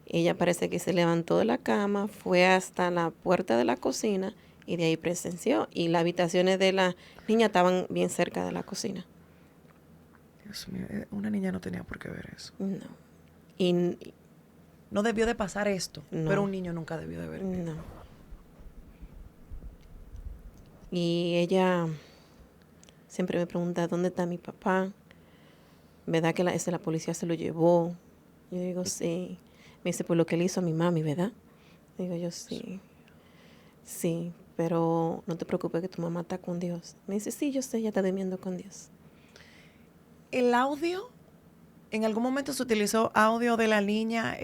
Ella parece que se levantó de la cama, fue hasta la puerta de la cocina y de ahí presenció. Y las habitaciones de la niña estaban bien cerca de la cocina. Dios mío, una niña no tenía por qué ver eso. No. Y No debió de pasar esto, No. pero un niño nunca debió de ver. no. Y ella siempre me pregunta, ¿dónde está mi papá? ¿Verdad que la policía se lo llevó? Yo digo, sí. Me dice, por lo que le hizo a mi mami, ¿verdad? Digo yo, sí. Sí, pero no te preocupes que tu mamá está con Dios. Me dice, sí, yo sé, ella está durmiendo con Dios. El audio, en algún momento se utilizó audio de la niña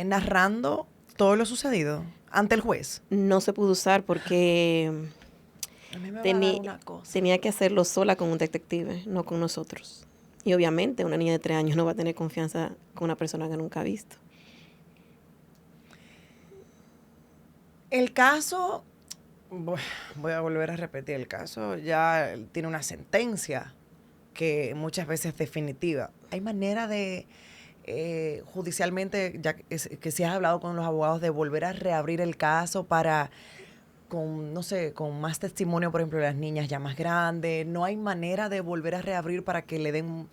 narrando todo lo sucedido ante el juez. No se pudo usar porque A mí me va a dar una cosa. tenía que hacerlo sola con un detective, no con nosotros. Y obviamente una niña de 3 años no va a tener confianza con una persona que nunca ha visto. El caso, voy a volver a repetir, el caso ya tiene una sentencia que muchas veces es definitiva. ¿Hay manera de, judicialmente, ya que si has hablado con los abogados, de volver a reabrir el caso para, con, no sé, con más testimonio, por ejemplo, de las niñas ya más grandes? ¿No hay manera de volver a reabrir para que le den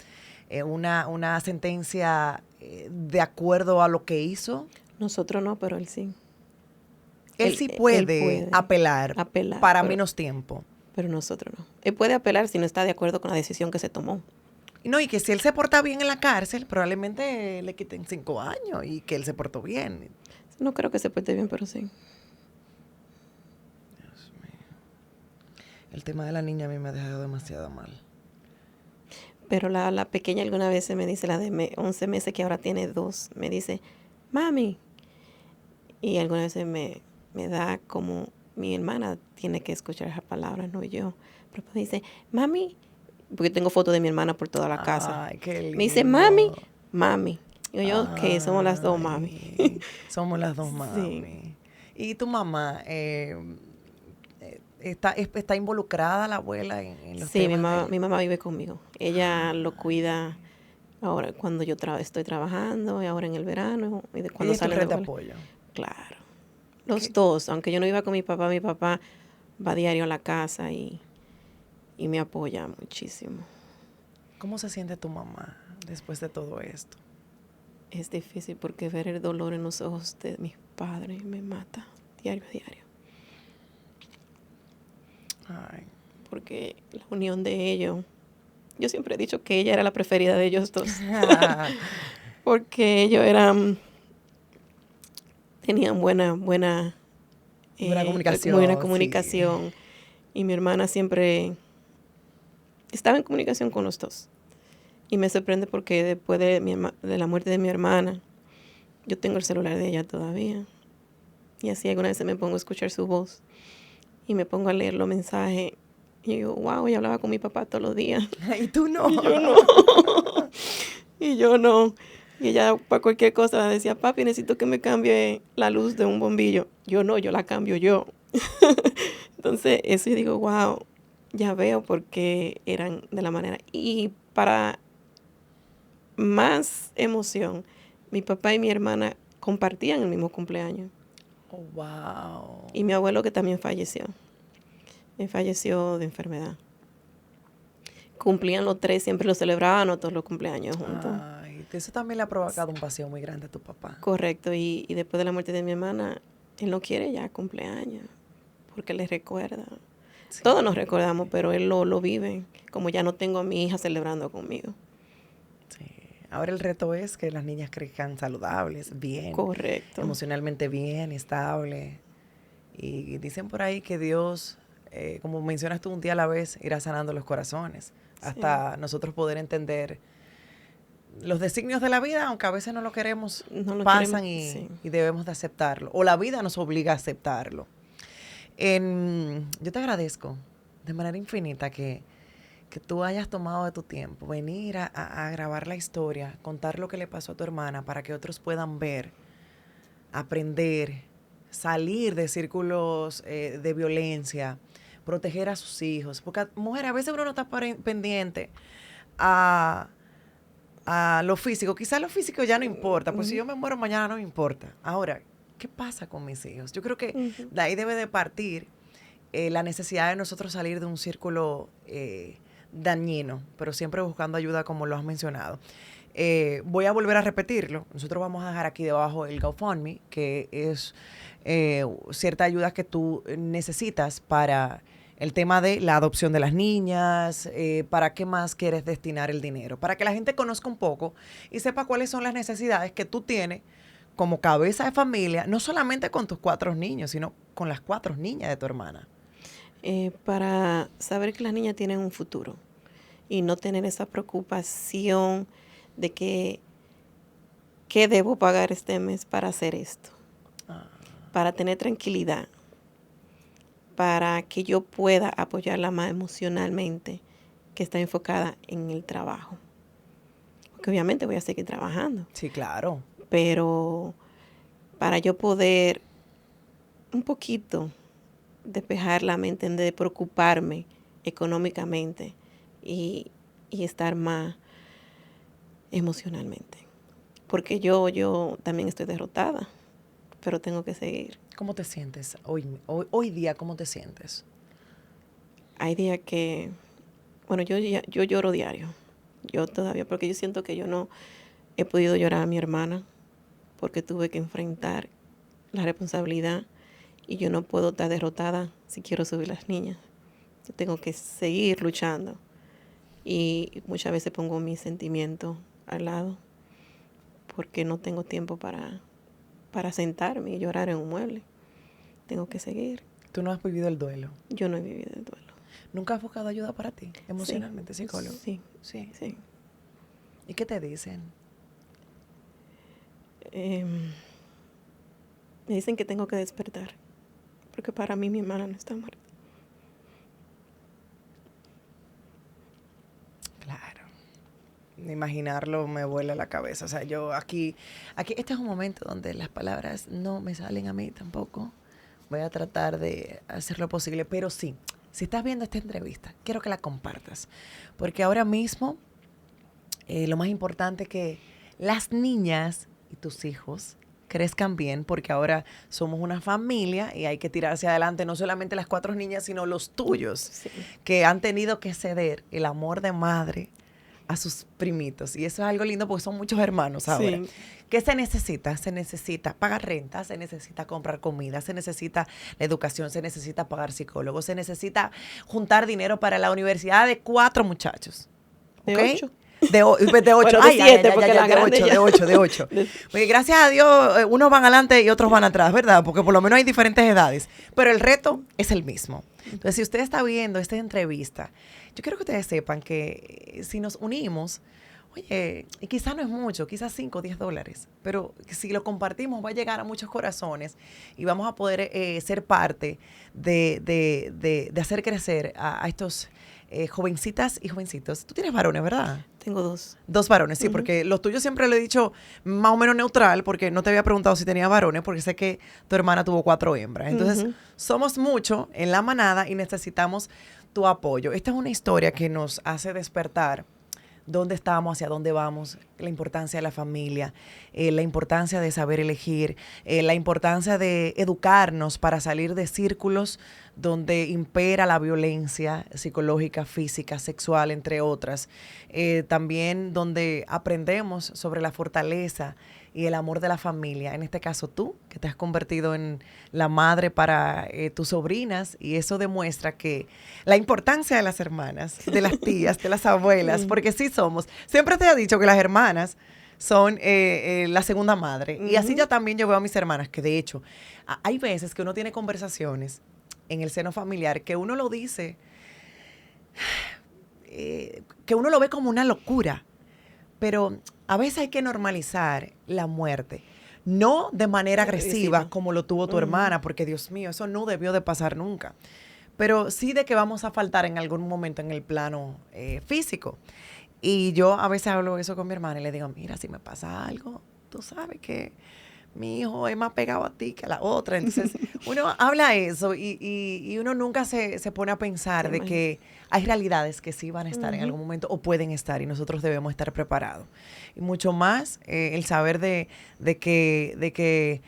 una sentencia de acuerdo a lo que hizo? Nosotros no, pero él sí. Él sí puede apelar para menos tiempo. Pero nosotros no. Él puede apelar si no está de acuerdo con la decisión que se tomó. No, y que si él se porta bien en la cárcel, probablemente le quiten 5 años y que él se portó bien. No creo que se porte bien, pero sí. Dios mío. El tema de la niña a mí me ha dejado demasiado mal. Pero la pequeña alguna vez me dice, la de 11 meses que ahora tiene 2, me dice, mami. Y alguna vez me da como mi hermana tiene que escuchar esas palabras, no yo. Pero me dice, mami, porque tengo fotos de mi hermana por toda la casa. Ay, qué lindo. Me dice, mami. Y yo, que somos las dos mami. Somos las dos mami. Sí. ¿Y tu mamá está involucrada, la abuela, en los temas? Sí, mi mamá vive conmigo. Ella lo cuida ahora cuando yo estoy trabajando, y ahora en el verano, y cuando sale de apoyo. Claro. Los dos, aunque yo no iba con mi papá va diario a la casa y me apoya muchísimo. ¿Cómo se siente tu mamá después de todo esto? Es difícil porque ver el dolor en los ojos de mis padres me mata diario a diario. Ay. Porque la unión de ellos, yo siempre he dicho que ella era la preferida de ellos dos. Porque ellos tenían buena comunicación. Buena comunicación. Sí. Y mi hermana siempre estaba en comunicación con los dos. Y me sorprende porque después de la muerte de mi hermana, yo tengo el celular de ella todavía. Y así alguna vez me pongo a escuchar su voz y me pongo a leer los mensajes. Y digo, wow, ella hablaba con mi papá todos los días. Y tú no. Y yo no. Y yo no. Y ella para cualquier cosa decía, papi, necesito que me cambie la luz de un bombillo. Yo no, yo la cambio yo. Entonces, eso yo digo, wow, ya veo por qué eran de la manera. Y para más emoción, mi papá y mi hermana compartían el mismo cumpleaños. Oh, wow. Y mi abuelo, que también falleció. Él falleció de enfermedad. Cumplían los 3, siempre lo celebraban todos los cumpleaños juntos. Ay, eso también le ha provocado un vacío muy grande a tu papá. Correcto, y después de la muerte de mi hermana, él no quiere ya cumpleaños, porque le recuerda. Sí. Todos nos recordamos, pero él lo vive, como ya no tengo a mi hija celebrando conmigo. Sí. Ahora el reto es que las niñas crezcan saludables, bien. Correcto. Emocionalmente bien, estable. Y dicen por ahí que Dios, como mencionas tú, un día a la vez irá sanando los corazones. Hasta sí. Nosotros poder entender los designios de la vida, aunque a veces no lo queremos, pasan sí. y debemos de aceptarlo. O la vida nos obliga a aceptarlo. Yo te agradezco de manera infinita que tú hayas tomado de tu tiempo, venir a grabar la historia, contar lo que le pasó a tu hermana para que otros puedan ver, aprender, salir de círculos de violencia, proteger a sus hijos. Porque, mujer, a veces uno no está pendiente a lo físico. Quizás lo físico ya no importa, pues si yo me muero mañana no me importa. Ahora, ¿qué pasa con mis hijos? Yo creo que Ujú. de ahí debe de partir la necesidad de nosotros salir de un círculo dañino, pero siempre buscando ayuda como lo has mencionado. Voy a volver a repetirlo. Nosotros vamos a dejar aquí debajo el GoFundMe, que es cierta ayuda que tú necesitas para el tema de la adopción de las niñas, para qué más quieres destinar el dinero, para que la gente conozca un poco y sepa cuáles son las necesidades que tú tienes como cabeza de familia, no solamente con tus 4 niños, sino con las 4 niñas de tu hermana. Para saber que las niñas tienen un futuro y no tener esa preocupación de que qué debo pagar este mes para hacer esto, para tener tranquilidad, para que yo pueda apoyarla más emocionalmente, que está enfocada en el trabajo. Porque obviamente voy a seguir trabajando, Sí, claro. pero para yo poder un poquito despejar la mente de preocuparme económicamente y estar más emocionalmente. Porque yo también estoy derrotada, pero tengo que seguir. ¿Cómo te sientes hoy día? ¿Cómo te sientes? Hay días que, bueno, yo lloro diario. Yo todavía, porque yo siento que yo no he podido llorar a mi hermana porque tuve que enfrentar la responsabilidad y yo no puedo estar derrotada si quiero subir las niñas. Yo tengo que seguir luchando y muchas veces pongo mis sentimientos al lado porque no tengo tiempo para sentarme y llorar en un mueble. Tengo que seguir. Tú no has vivido el duelo. Yo no he vivido el duelo. ¿Nunca has buscado ayuda para ti, emocionalmente, Sí, psicólogo? sí, Sí. sí. ¿Y qué te dicen? Me dicen que tengo que despertar porque para mí mi hermana no está muerta. Claro. Imaginarlo me vuela la cabeza. O sea, yo aquí, este es un momento donde las palabras no me salen a mí tampoco. Voy a tratar de hacer lo posible, pero sí, si estás viendo esta entrevista, quiero que la compartas, porque ahora mismo lo más importante es que las niñas y tus hijos crezcan bien, porque ahora somos una familia y hay que tirarse adelante, no solamente las 4 niñas, sino los tuyos, Sí. que han tenido que ceder el amor de madre a sus primitos. Y eso es algo lindo porque son muchos hermanos ahora. Sí. ¿Qué se necesita? Se necesita pagar renta, se necesita comprar comida, se necesita la educación, se necesita pagar psicólogos, se necesita juntar dinero para la universidad de 4 muchachos. De ¿Ok? 8. De 8. Bueno, de 7, porque la grande ya. De 8. Porque gracias a Dios, unos van adelante y otros van atrás, ¿verdad? Porque por lo menos hay diferentes edades. Pero el reto es el mismo. Entonces, si usted está viendo esta entrevista, yo quiero que ustedes sepan que si nos unimos, oye, y quizás no es mucho, quizás 5 o 10 dólares, pero si lo compartimos va a llegar a muchos corazones y vamos a poder ser parte de hacer crecer a estos jovencitas y jovencitos. Tú tienes varones, ¿verdad? Tengo 2. 2 varones, sí, porque los tuyos siempre lo he dicho más o menos neutral, porque no te había preguntado si tenía varones, porque sé que tu hermana tuvo 4 hembras. Entonces, somos mucho en la manada y necesitamos tu apoyo. Esta es una historia que nos hace despertar dónde estamos, hacia dónde vamos, la importancia de la familia, la importancia de saber elegir, la importancia de educarnos para salir de círculos donde impera la violencia psicológica, física, sexual, entre otras. También donde aprendemos sobre la fortaleza y el amor de la familia. En este caso tú, que te has convertido en la madre para tus sobrinas, y eso demuestra que la importancia de las hermanas, de las tías, de las abuelas, porque sí somos. Siempre te he dicho que las hermanas son la segunda madre. Y así ya también yo veo a mis hermanas, que de hecho, hay veces que uno tiene conversaciones en el seno familiar que uno lo dice, que uno lo ve como una locura. Pero a veces hay que normalizar la muerte. No de manera agresiva como lo tuvo tu hermana, porque Dios mío, eso no debió de pasar nunca. Pero sí de que vamos a faltar en algún momento en el plano físico. Y yo a veces hablo eso con mi hermana y le digo, mira, si me pasa algo, tú sabes que mi hijo es más pegado a ti que a la otra. Entonces, uno habla eso y uno nunca se pone a pensar de que hay realidades que sí van a estar en algún momento o pueden estar y nosotros debemos estar preparados. Y mucho más el saber de que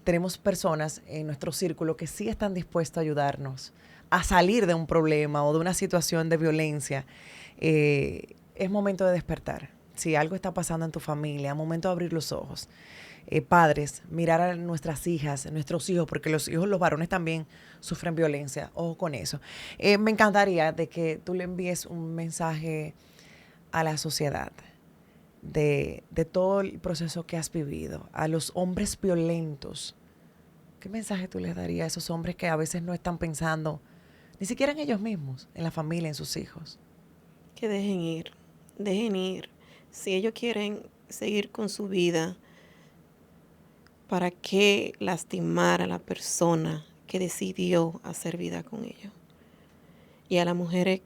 tenemos personas en nuestro círculo que sí están dispuestas a ayudarnos a salir de un problema o de una situación de violencia. Es momento de despertar. Si algo está pasando en tu familia, es momento de abrir los ojos. Padres, mirar a nuestras hijas, nuestros hijos, porque los hijos, los varones también sufren violencia. Ojo con eso. Me encantaría de que tú le envíes un mensaje a la sociedad de todo el proceso que has vivido, a los hombres violentos. ¿Qué mensaje tú les darías a esos hombres que a veces no están pensando ni siquiera en ellos mismos, en la familia, en sus hijos? Que dejen ir. Si ellos quieren seguir con su vida, ¿para qué lastimar a la persona que decidió hacer vida con ellos? Y a las mujeres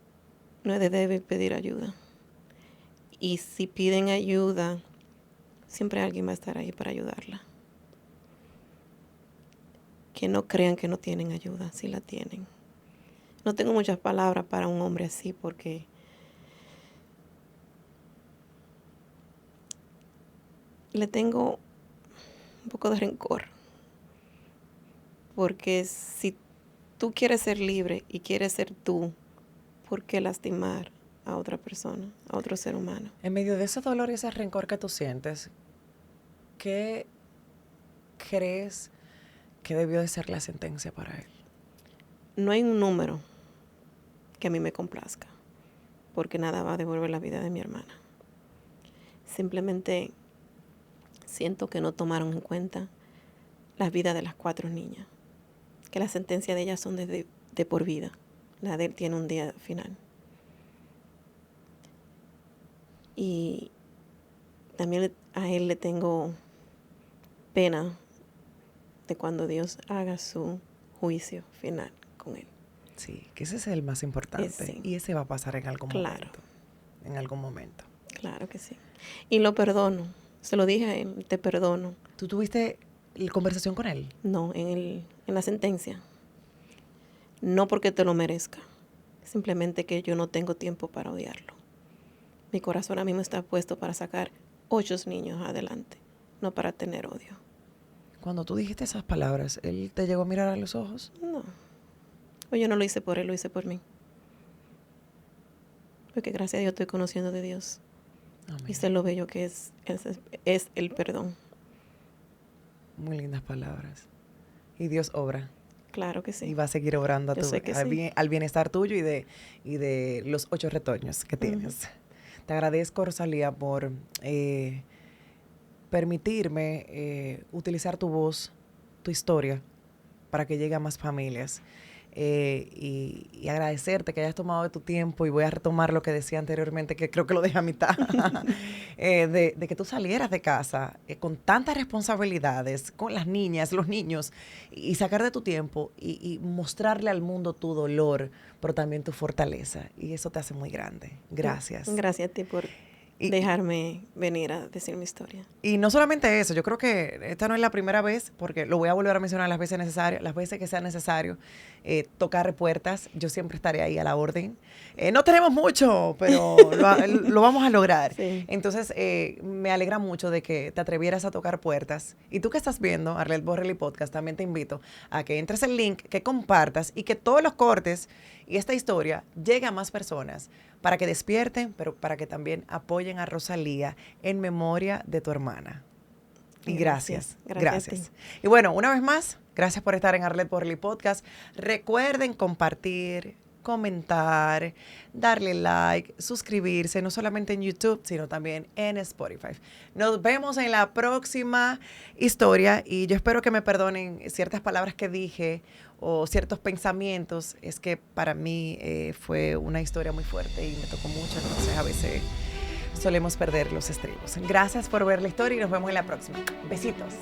no deben pedir ayuda. Y si piden ayuda, siempre alguien va a estar ahí para ayudarla. Que no crean que no tienen ayuda, sí la tienen. No tengo muchas palabras para un hombre así porque le tengo un poco de rencor. Porque si tú quieres ser libre y quieres ser tú, ¿por qué lastimar a otra persona, a otro ser humano? En medio de ese dolor y ese rencor que tú sientes, ¿qué crees que debió de ser la sentencia para él? No hay un número que a mí me complazca, porque nada va a devolver la vida de mi hermana. Simplemente siento que no tomaron en cuenta las vidas de las 4 niñas, que las sentencias de ellas son de por vida. La de él tiene un día final. Y también a él le tengo pena de cuando Dios haga su juicio final con él. Sí, que ese es el más importante. Sí. Y ese va a pasar en algún Claro. momento. En algún momento. Claro que sí. Y lo perdono. Se lo dije a él, te perdono. ¿Tú tuviste conversación con él? No, en la sentencia. No porque te lo merezca. Simplemente que yo no tengo tiempo para odiarlo. Mi corazón ahora mismo está puesto para sacar 8 niños adelante, no para tener odio. Cuando tú dijiste esas palabras, ¿él te llegó a mirar a los ojos? No. Pues yo no lo hice por él, lo hice por mí. Porque gracias a Dios estoy conociendo de Dios. Amén. Y sé lo bello que es el perdón. Muy lindas palabras. Y Dios obra. Claro que sí. Y va a seguir obrando Yo sé que sí. al bienestar tuyo y de los 8 retoños que tienes. Te agradezco, Rosalía, por permitirme utilizar tu voz, tu historia, para que llegue a más familias. Y agradecerte que hayas tomado de tu tiempo, y voy a retomar lo que decía anteriormente, que creo que lo dejé a mitad, de que tú salieras de casa con tantas responsabilidades, con las niñas, los niños, y sacar de tu tiempo y mostrarle al mundo tu dolor, pero también tu fortaleza. Y eso te hace muy grande. Gracias. Gracias a ti por dejarme venir a decir mi historia. Y no solamente eso, yo creo que esta no es la primera vez, porque lo voy a volver a mencionar las veces necesarias, las veces que sea necesario, tocar puertas. Yo siempre estaré ahí a la orden. No tenemos mucho, pero lo vamos a lograr. Sí. Entonces, me alegra mucho de que te atrevieras a tocar puertas. Y tú que estás viendo Arlet Borrelli Podcast, también te invito a que entres el link, que compartas y que todos los cortes y esta historia llegue a más personas, para que despierten, pero para que también apoyen a Rosalía en memoria de tu hermana. Y gracias. Gracias. Y bueno, una vez más, gracias por estar en Arlet Borrelli Podcast. Recuerden compartir, comentar, darle like, suscribirse, no solamente en YouTube, sino también en Spotify. Nos vemos en la próxima historia, y yo espero que me perdonen ciertas palabras que dije o ciertos pensamientos. Es que para mí fue una historia muy fuerte y me tocó mucho, entonces a veces solemos perder los estribos. Gracias por ver la historia y nos vemos en la próxima. Besitos.